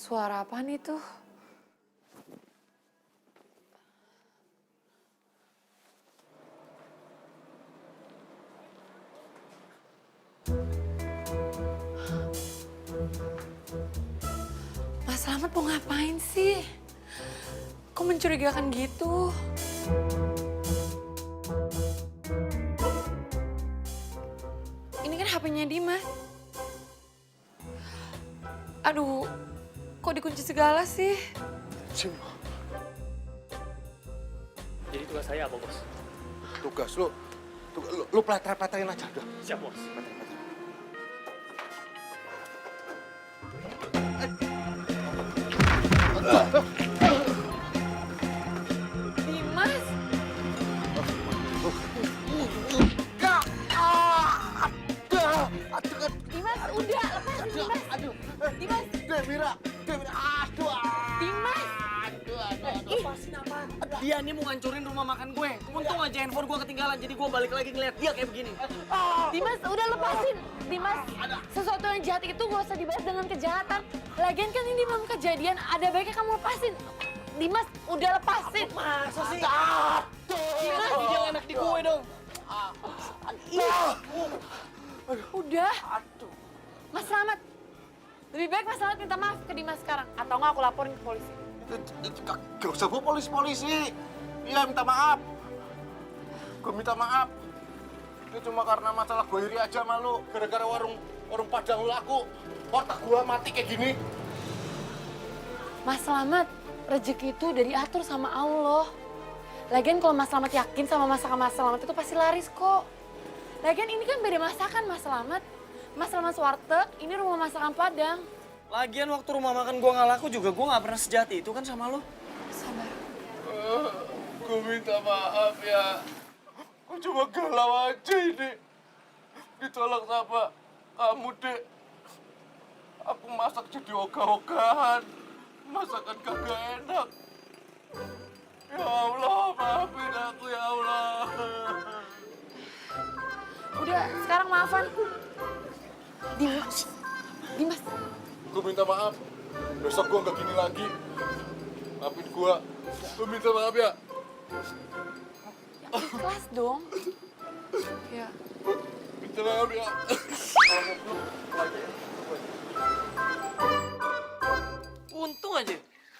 Suara apaan itu? Mas Slamet mau ngapain sih? Kok mencurigakan gitu? Ini kan HP-nya Dimas. Aduh, kok dikunci segala sih? Jadi tugas saya apa, Bos? tugas lu? Lu pleter-pleterin aja udah. Siap, Bos. Dimas, Dimas, udah lepasin Dimas. Dimas, Mira, aduh. Dimas. Lepasin apa? Dia nih mau ngancurin rumah makan gue. Untung aja handphone gue ketinggalan, jadi gue balik lagi ngeliat dia kayak begini. Dimas, udah lepasin. Dimas, sesuatu yang jahat itu gak usah dibalas dengan kejahatan. Lagian kan ini belum kejadian, ada baiknya kamu lepasin. Dimas, udah lepasin. Masa sih? Dimas, Jangan enak di gue dong. Udah. Mas Slamet, lebih baik Mas Slamet minta maaf ke Dimas sekarang. Atau nggak aku laporin ke polisi. Gak usah gue polisi. Iya minta maaf. Gue minta maaf. Itu cuma karena masalah gue iri aja malu. Gara-gara warung Padang lu laku. Otak gue mati kayak gini. Mas Slamet, rezeki itu udah diatur sama Allah. Lagian kalau Mas Slamet yakin sama masakan Mas Slamet itu pasti laris kok. Lagian ini kan beda masakan Mas Slamet. Mas Slamet Warteg, ini rumah masakan Padang. Lagian waktu rumah makan gue nggak laku juga gue nggak pernah sejati itu kan sama lo. Sabar. Gue minta maaf ya. Gue cuma galau aja ini. Ditolak sama kamu, Dek. Aku masak jadi ogah-ogahan. Masakan kagak enak. Ya Allah, maafin aku ya Allah. Udah, sekarang maafan. Dimas, Gue minta maaf. Besok gue nggak gini lagi. Maafin gue. Gue minta maaf ya. yang ikhlas dong. Ya. Minta maaf ya. Untung aja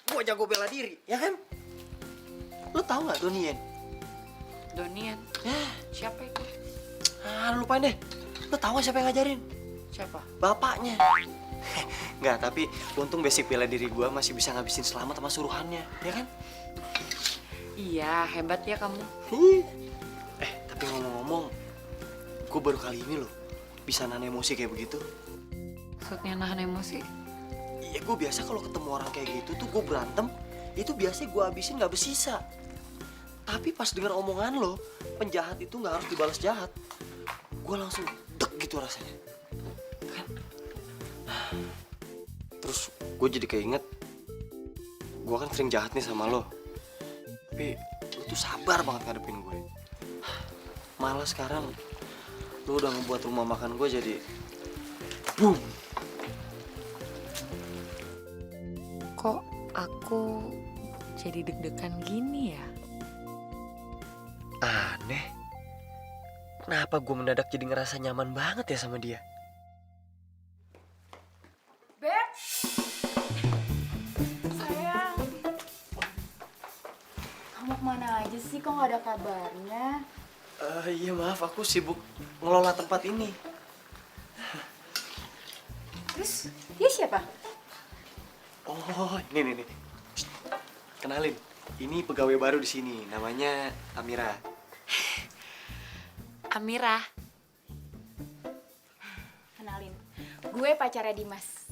gue jago bela diri, ya kan? Lo tau nggak Donien? Donian, siapa itu? Lupain deh. Lo tau gak siapa yang ngajarin? Siapa? Bapaknya. Nggak, tapi untung basic bela diri gue masih bisa ngabisin Slamet sama suruhannya, ya kan? Iya, hebat ya kamu. Tapi ngomong-ngomong, gue baru kali ini loh bisa nahan emosi kayak begitu. Maksudnya nahan emosi? Iya, gue biasa kalau ketemu orang kayak gitu tuh gue berantem, itu biasanya gue habisin nggak bersisa. Tapi pas dengar omongan lo, penjahat itu nggak harus dibalas jahat. Gue langsung deg gitu rasanya. Kan? Terus gue jadi keinget, gue kan sering jahat nih sama lo. Tapi lo tuh sabar banget ngadepin gue. Malah sekarang lo udah ngebuat rumah makan gue jadi boom. Kok aku jadi deg-degan gini ya? Aneh. Kenapa gue mendadak jadi ngerasa nyaman banget ya sama dia? Beb. Sayang. Kamu kemana aja sih? Kok nggak ada kabarnya? Iya maaf, aku sibuk ngelola tempat ini. Terus dia siapa? Oh, ini. Shh, kenalin, ini pegawai baru di sini. Namanya Amira. Amira. Kenalin, gue pacarnya Dimas.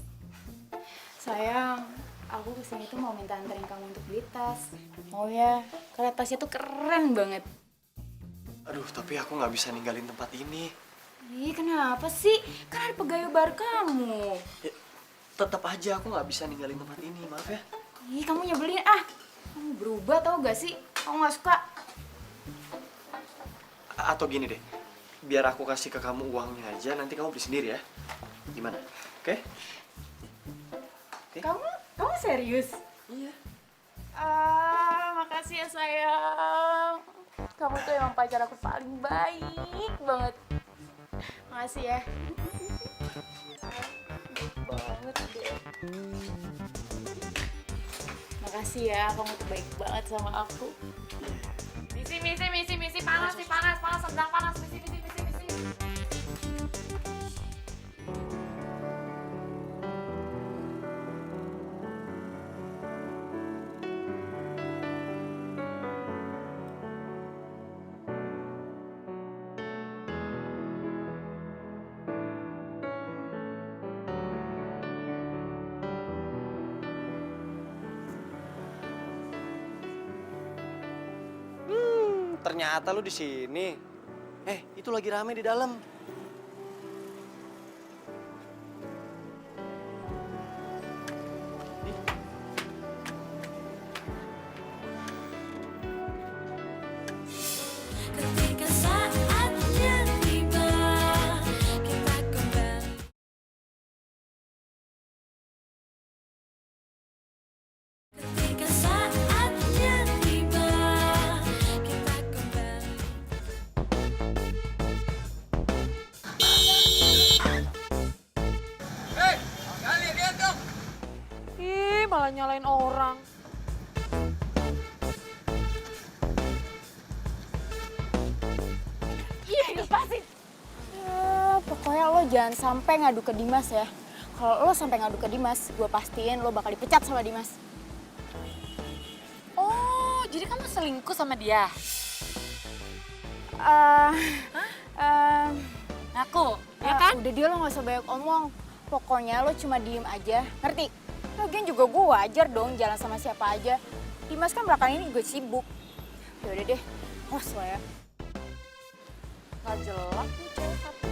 Sayang, aku kesini tuh mau minta anterin kamu untuk beli tas. Mau ya, karena tasnya tuh keren banget. Aduh, tapi aku nggak bisa ninggalin tempat ini. Ih, kenapa sih? Kan ada pegawai baru kamu. Ya, tetap aja aku nggak bisa ninggalin tempat ini, maaf ya. Ih, kamu nyebelin ah. Kamu berubah tau gak sih? Kamu gak suka. Atau gini deh, biar aku kasih ke kamu uangnya aja, nanti kamu beli sendiri ya. Gimana? Oke? Kamu serius? Iya. Makasih ya sayang. Kamu tuh emang pacar aku paling baik banget. Makasih ya. Banget deh. Makasih ya, kamu tuh baik banget sama aku. Misi, panas nih, panas, sedang panas, misi. Ternyata lu di sini. Itu lagi rame di dalam. Ketika saatnya tiba, kita kembali. Ketika saatnya tiba, kita kembali. Ih, malah nyalain orang. Iya, lepasin. Pokoknya lo jangan sampai ngadu ke Dimas ya. Kalau lo sampai ngadu ke Dimas, gue pastiin lo bakal dipecat sama Dimas. Oh, jadi kamu selingkuh sama dia? Ngaku, ya kan? Udah dia lo gak usah banyak omong. Pokoknya lo cuma diem aja, ngerti? Lagian juga gue wajar dong jalan sama siapa aja. Dimas kan belakangan ini juga sibuk. Yaudah deh, awas lo ya. Gak jelek nih cewek satu.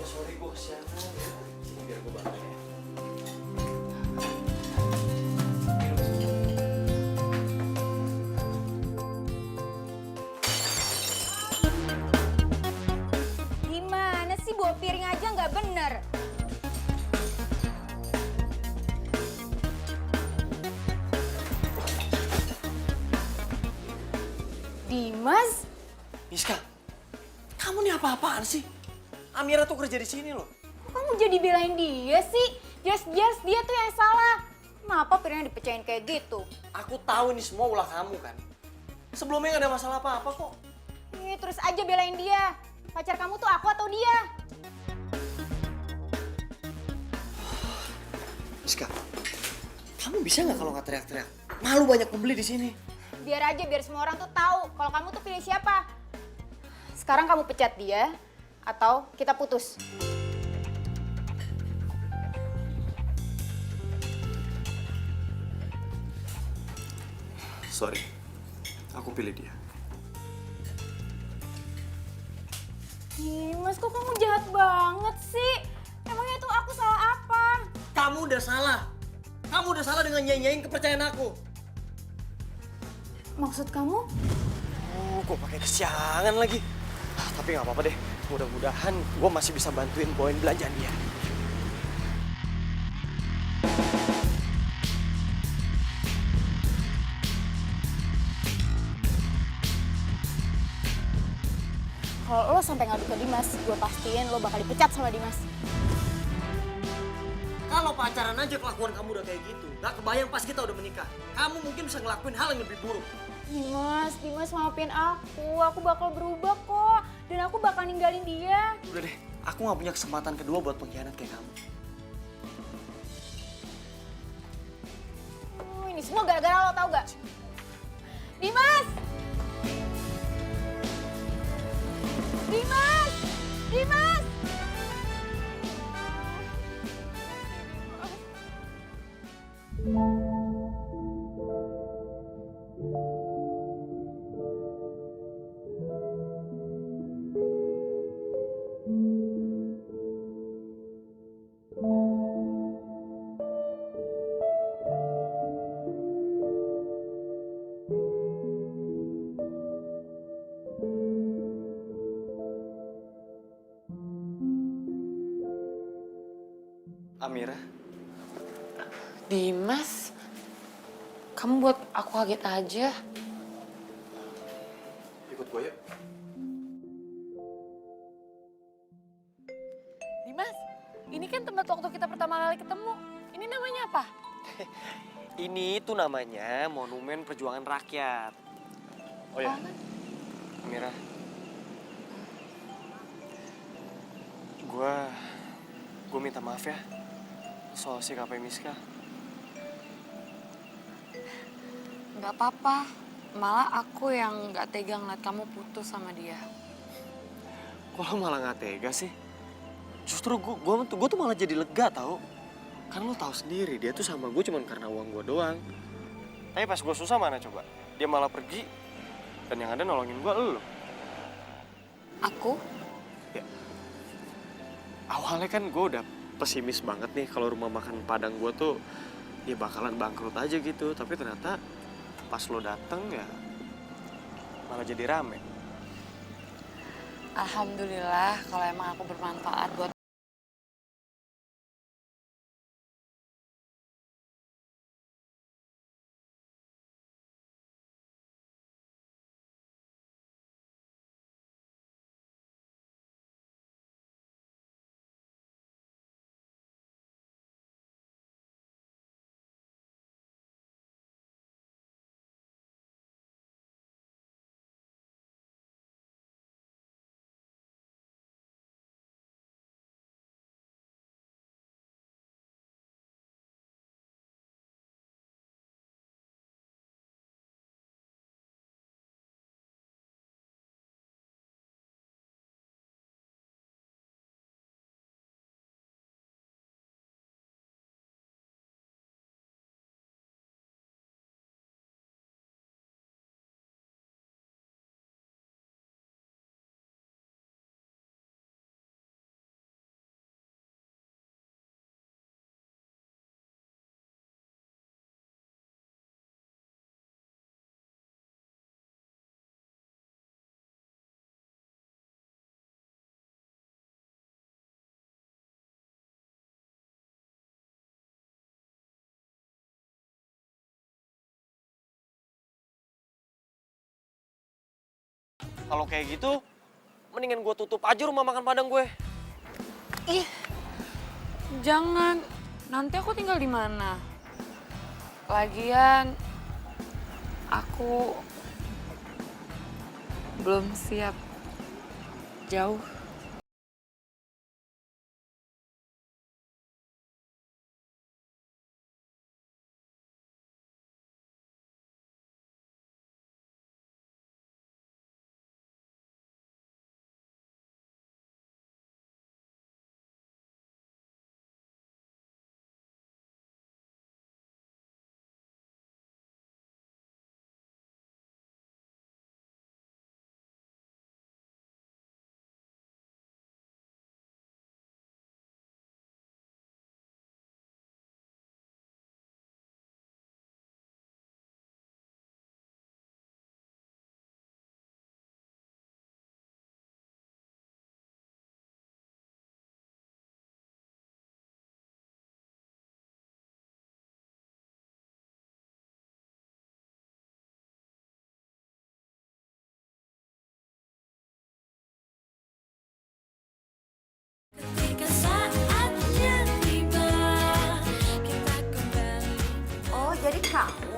Sorry gue kesiangan ya. Sini biar gue bantu ya. Gimana sih bawa piring aja nggak bener? Dimas? Miska, kamu nih apa-apaan sih? Amira tuh kerja di sini loh. Kok kamu jadi belain dia sih? Jelas-jelas dia tuh yang salah. Kenapa piringnya dipecahin kayak gitu? Aku tahu ini semua ulah kamu kan. Sebelumnya gak ada masalah apa-apa kok. Ih, terus aja belain dia. Pacar kamu tuh aku atau dia? Miska, kamu bisa nggak kalau nggak teriak-teriak? Malu banyak pembeli di sini. Biar aja, biar semua orang tuh tahu kalau kamu tuh pilih siapa. Sekarang kamu pecat dia, atau kita putus. Sorry, aku pilih dia. Dimas, kok kamu jahat banget sih? Emangnya itu aku salah apa? Kamu udah salah. Kamu udah salah dengan nyanyain kepercayaan aku. Maksud kamu? Gue pakai kesiangan lagi. Tapi nggak apa-apa deh. Mudah-mudahan gue masih bisa bantuin bawain belanjaan dia. Kalau lo sampai ngadu ke Dimas, gue pastiin lo bakal dipecat sama Dimas. Kalau pacaran aja kelakuan kamu udah kayak gitu, nggak kebayang pas kita udah menikah. Kamu mungkin bisa ngelakuin hal yang lebih buruk. Dimas maafin aku bakal berubah kok. Dan aku bakal ninggalin dia. Udah deh, aku nggak punya kesempatan kedua buat pengkhianat kayak kamu. Ini semua gara-gara lo, tau gak? Dimas! Dimas! Dimas! Amira, Dimas, kamu buat aku kaget aja. Ikut gue yuk. Dimas, ini kan tempat waktu kita pertama kali ketemu. Ini namanya apa? Ini tuh namanya Monumen Perjuangan Rakyat. oh ya, Amira, gue minta maaf ya soal sikapnya Miska. Nggak apa-apa, malah aku yang nggak tega ngeliat kamu putus sama dia. Kok lo malah nggak tega sih? Justru gue tuh malah jadi lega tau. Kan lo tahu sendiri dia tuh sama gue cuman karena uang gue doang. Tapi pas gue susah mana coba? Dia malah pergi dan yang ada nolongin gue lo. Aku? Ya, awalnya kan gue udah pesimis banget nih kalau rumah makan Padang gue tuh dia bakalan bangkrut aja gitu. Tapi ternyata pas lo dateng ya malah jadi rame. Alhamdulillah kalau emang aku bermanfaat buat Kalau kayak gitu, mendingan gue tutup aja rumah makan Padang gue. ih, jangan. Nanti aku tinggal di mana? Lagian aku belum siap jauh.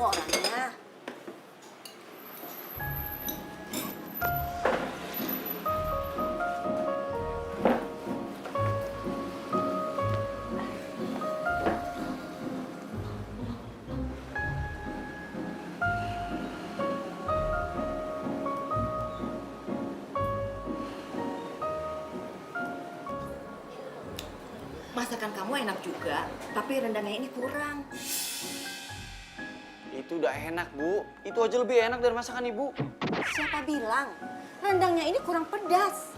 orangnya. Masakan kamu enak juga, tapi rendangnya ini kurang. Itu udah enak, Bu. Itu aja lebih enak dari masakan Ibu. Siapa bilang? Rendangnya ini kurang pedas.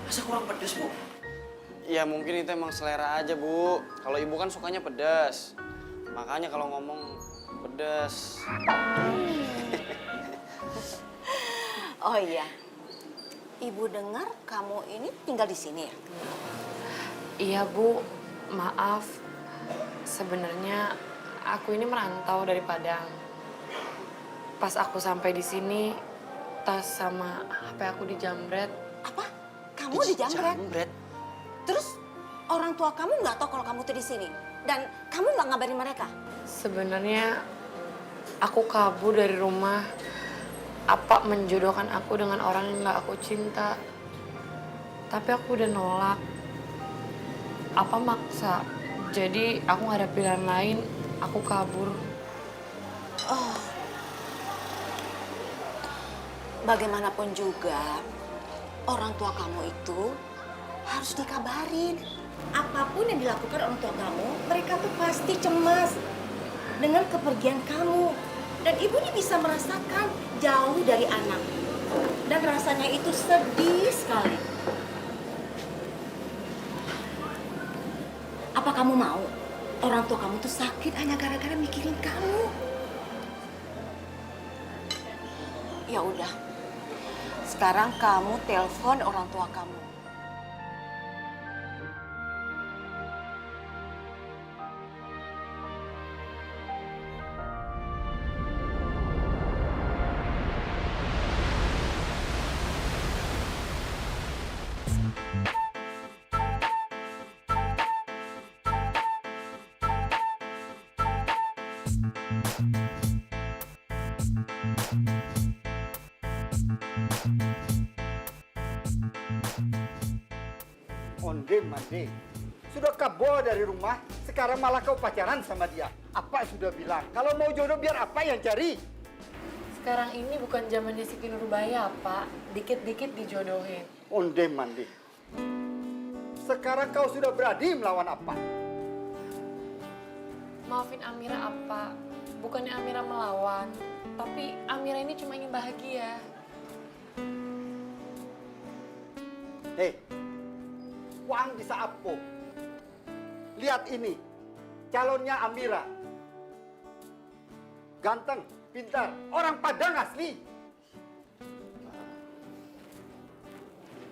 Masa kurang pedas, Bu? Ya mungkin itu emang selera aja, Bu. Kalau Ibu kan sukanya pedas. Makanya kalau ngomong pedas. Oh iya, Ibu dengar kamu ini tinggal di sini ya? Iya Bu, maaf. Sebenarnya aku ini merantau dari Padang. Pas aku sampai di sini, tas sama HP aku dijamret. Apa? Kamu dijamret? Jambret? Terus orang tua kamu nggak tahu kalau kamu tuh di sini? Dan kamu nggak ngabarin mereka? Sebenarnya aku kabur dari rumah. Apa menjodohkan aku dengan orang yang nggak aku cinta. Tapi aku udah nolak. Apa maksa? Jadi aku nggak ada pilihan lain. Aku kabur. Oh, bagaimanapun juga orang tua kamu itu harus dikabarin. Apapun yang dilakukan orang tua kamu, mereka tuh pasti cemas dengan kepergian kamu. Dan ibu ini bisa merasakan jauh dari anak. Dan rasanya itu sedih sekali. Apa kamu mau orang tua kamu tuh sakit hanya gara-gara mikirin kamu? Ya udah, sekarang kamu telepon orang tua kamu. Onde mande. Sudah kau bawa dari rumah, sekarang malah kau pacaran sama dia. Apa sudah bilang? Kalau mau jodoh biar apa yang cari? Sekarang ini bukan zamannya Siti Nurbaya, Pak. Dikit-dikit dijodohin. Onde mande. Sekarang kau sudah berani melawan apa? Maafin Amira apa? Bukannya Amira melawan, tapi Amira ini cuma ingin bahagia. Hei, Wang bisa apa? Lihat ini, calonnya Amira. Ganteng, pintar, orang Padang asli.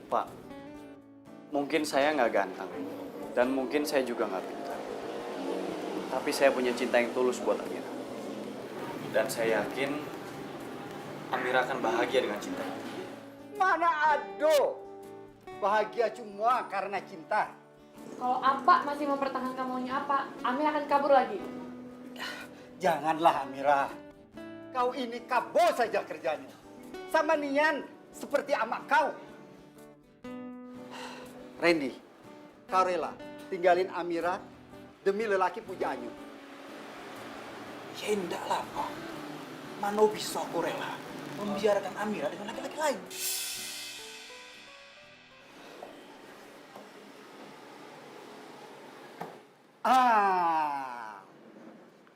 Pak, mungkin saya nggak ganteng. Dan mungkin saya juga nggak pintar. Tapi saya punya cinta yang tulus buat Amira. Dan saya yakin Amira akan bahagia dengan cinta. Mana ada? Bahagia cuma karena cinta. Kalau Apa masih mempertahankan maunya Apa, Amira akan kabur lagi. Janganlah Amira. Kau ini kabo saja kerjanya. Sama Nian seperti amak kau. Randy, kau rela tinggalin Amira demi lelaki pujaannya? Ya enggak lah, Pak. Mana bisa aku rela membiarkan Amira dengan laki-laki lain.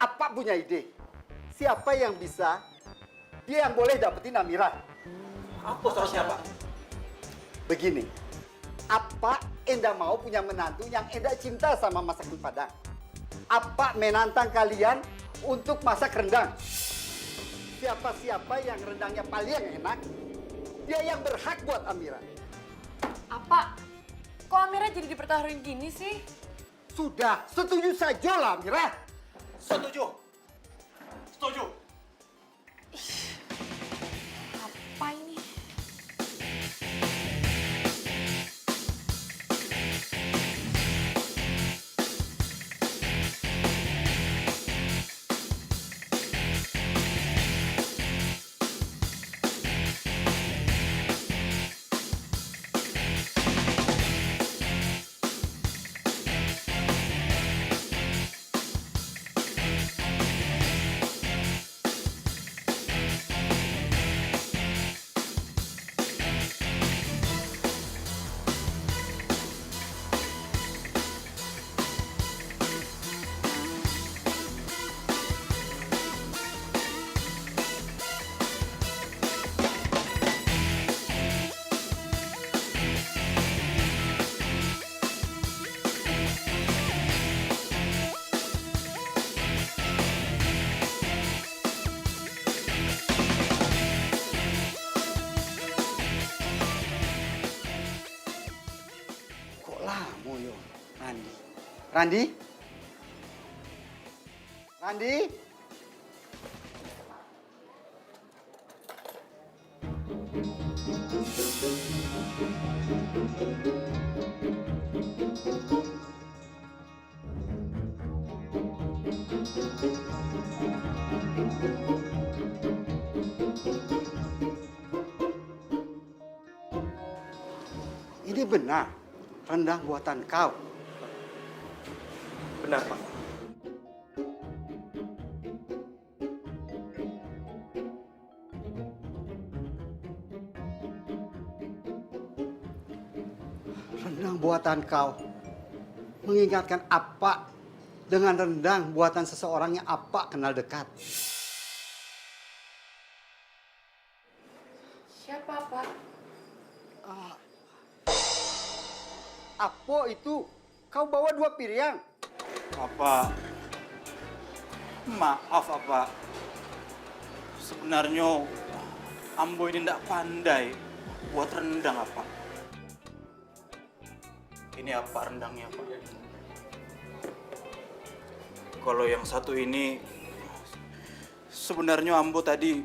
Apa punya ide? Siapa yang bisa? Dia yang boleh dapetin Amira. Apa seharusnya, Pak? Begini, apa Enda mau punya menantu yang Enda cinta sama masakan Padang? Apa menantang kalian untuk masak rendang? Siapa-siapa yang rendangnya paling enak, dia yang berhak buat Amira. Apa? Kok Amira jadi dipertaruhin gini sih? Sudah, setuju saja lah Amira. Setuju. Setuju. Apa ini? Randi? Randi? Ini benar rendang buatan kau. Benar, Pak. Rendang buatan kau mengingatkan apa dengan rendang buatan seseorang yang apa kenal dekat. Siapa, Pak? Apa itu? Kau bawa 2 piring. Apa? Maaf, apa? Sebenarnya Ambo ini tidak pandai buat rendang, apa? Ini apa rendangnya, Pak? Kalau yang satu ini, sebenarnya Ambo tadi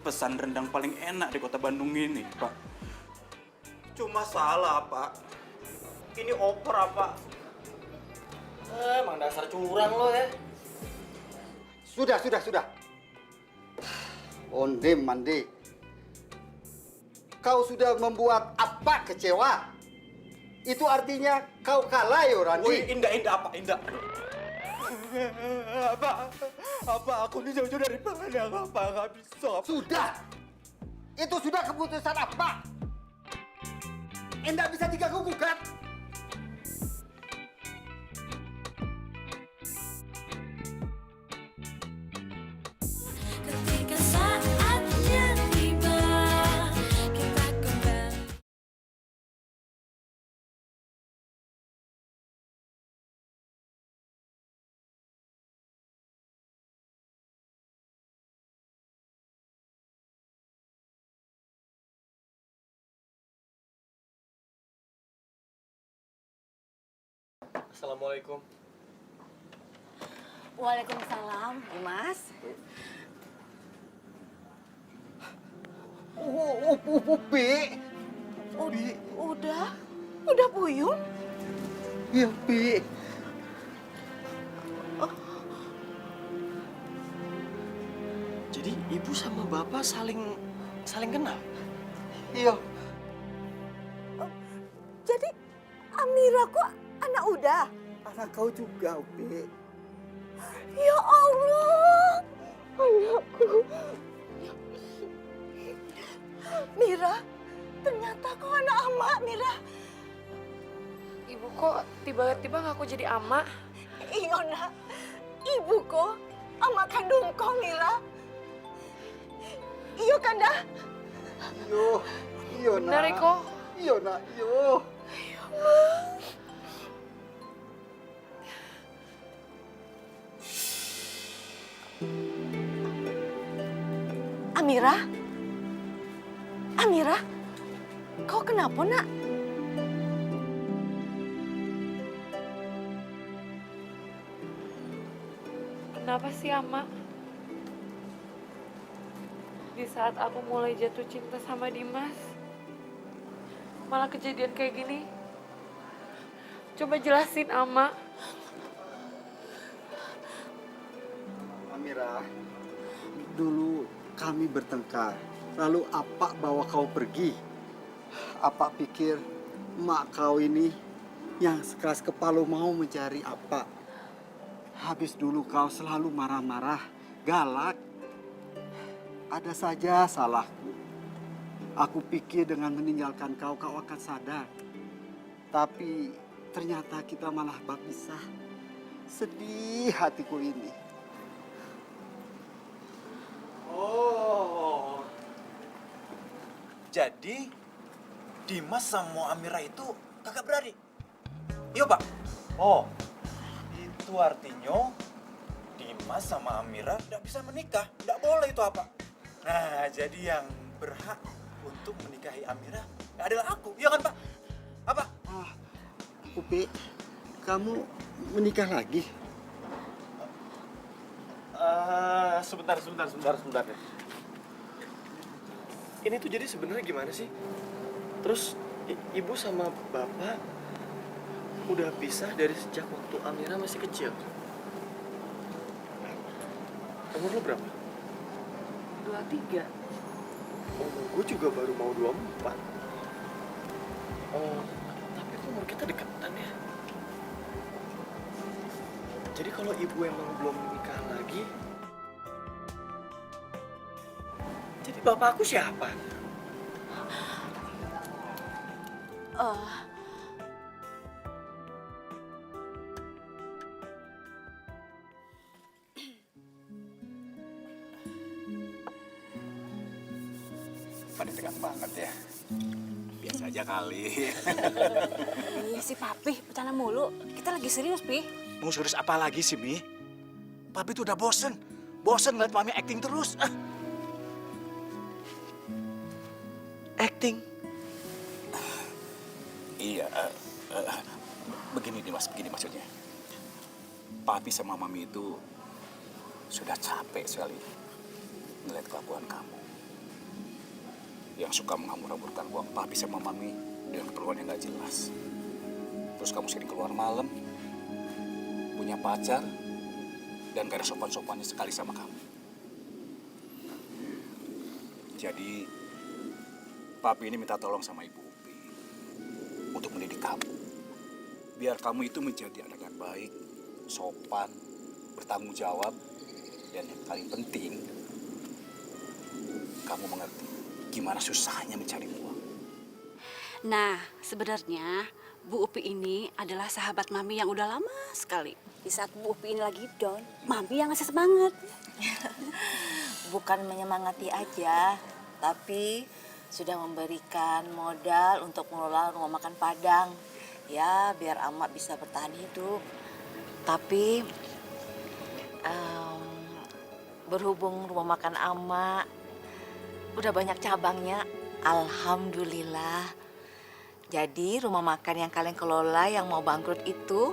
pesan rendang paling enak di kota Bandung ini, Pak. Cuma salah, Pak. Ini oper, apa? Emang dasar curang lo ya. Sudah. Onde mande. Kau sudah membuat apa kecewa? Itu artinya kau kalah ya, Randi. Wih, indah, apa? Indah. Apa aku ini jauh-jauh dari Padang, apa? Nggak bisa. Sudah. Itu sudah keputusan apa? Enggak bisa diganggu gugat. Ketika saatnya tiba, kita kembali. Assalamualaikum. Waalaikumsalam, Dimas. Upi. Udah puyung? Iya, Pi. Jadi ibu sama bapak saling kenal? Iya. Jadi Amira kok anak udah? Anak kau juga, Upi. Ya Allah, anakku. Mira, ternyata kau anak ama, Mira. Ibu kok tiba-tiba ngaku jadi ama? Iya, nak. Ibu kok ama kandung kau, Mira. Iya kan dah? Iya, nak. Benar, Iko? Iya, nak. Iya. Amira, kau kenapa, nak? Kenapa sih, Ama? Di saat aku mulai jatuh cinta sama Dimas, malah kejadian kayak gini. Coba jelasin, Ama. Amira, dulu kami bertengkar. Lalu apa bawa kau pergi? Apa pikir mak kau ini yang sekeras kepala mau mencari apa? Habis dulu kau selalu marah-marah, galak. Ada saja salahku. Aku pikir dengan meninggalkan kau, kau akan sadar. Tapi ternyata kita malah berpisah. Sedih hatiku ini. Oh. Jadi Dimas sama Amira itu kakak beradik? Iya, Pak. Oh. Itu artinya Dimas sama Amira tidak bisa menikah. Tidak boleh itu, apa? Nah, jadi yang berhak untuk menikahi Amira adalah aku. Iya kan, Pak? Apa? Upi, kamu menikah lagi? Sebentar deh. Ini tuh jadi sebenarnya gimana sih? Terus ibu sama bapak udah pisah dari sejak waktu Amira masih kecil. Umur lo berapa? 23. Umur gue juga baru mau 24. Oh, tapi kok umur kita dekatan ya? Jadi kalau ibu emang belum nikah lagi, jadi bapak aku siapa? Pada tegang banget ya. Biasa aja kali. Iya sih, Papi. Bercanda mulu. Kita lagi serius, Pi. Mau serius apa lagi sih, Mi? Papi tuh udah bosen. Bosen ngeliat Mami acting terus. Acting? Iya, begini nih Mas, begini maksudnya. Papi sama Mami itu sudah capek sekali ngeliat kelakuan kamu. Yang suka menghambur-hamburkan uang Papi sama Mami dengan keperluan yang gak jelas. Terus kamu sering keluar malam, punya pacar, dan gak ada sopan-sopannya sekali sama kamu. Jadi, Papi ini minta tolong sama Ibu Upi untuk mendidik kamu. Biar kamu itu menjadi anak yang baik, sopan, bertanggung jawab, dan yang paling penting, kamu mengerti gimana susahnya mencari uang. Nah, sebenarnya Bu Upi ini adalah sahabat Mami yang udah lama sekali. Di saat Bu Upi ini lagi down, Mami yang ngasih semangat. Bukan menyemangati aja, tapi sudah memberikan modal untuk mengelola rumah makan Padang. Ya, biar Ama bisa bertahan hidup. Tapi berhubung rumah makan Ama udah banyak cabangnya, alhamdulillah. Jadi rumah makan yang kalian kelola yang mau bangkrut itu,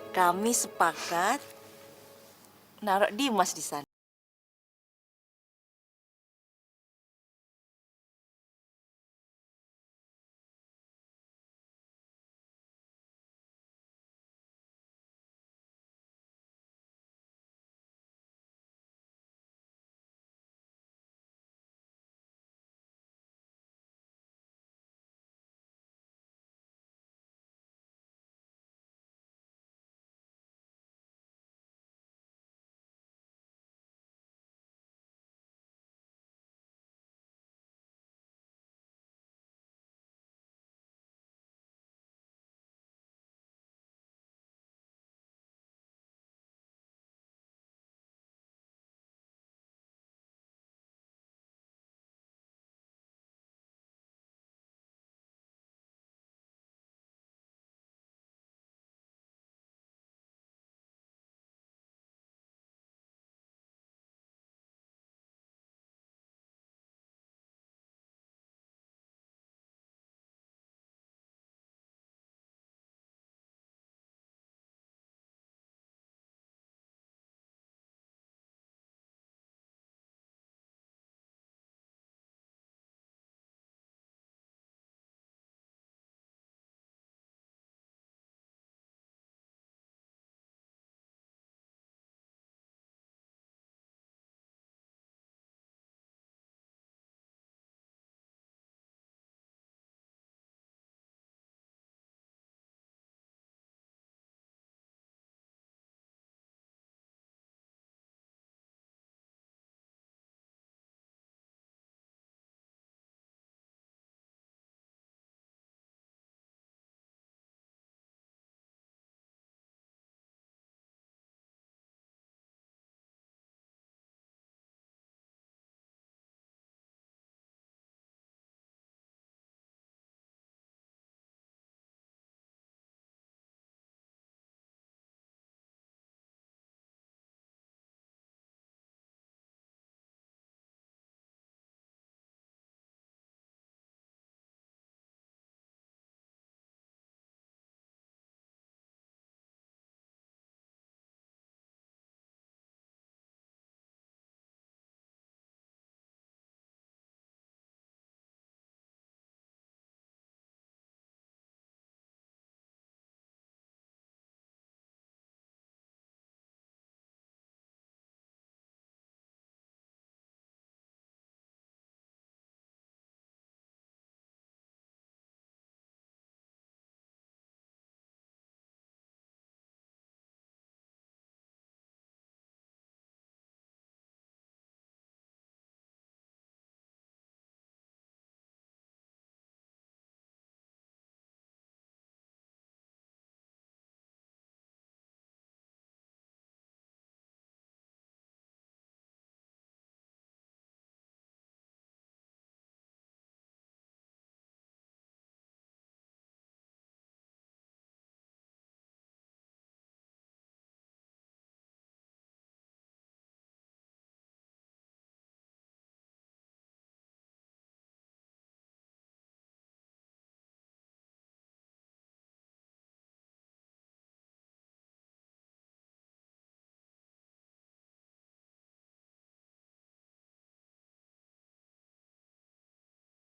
kami sepakat naruh Dimas di sana.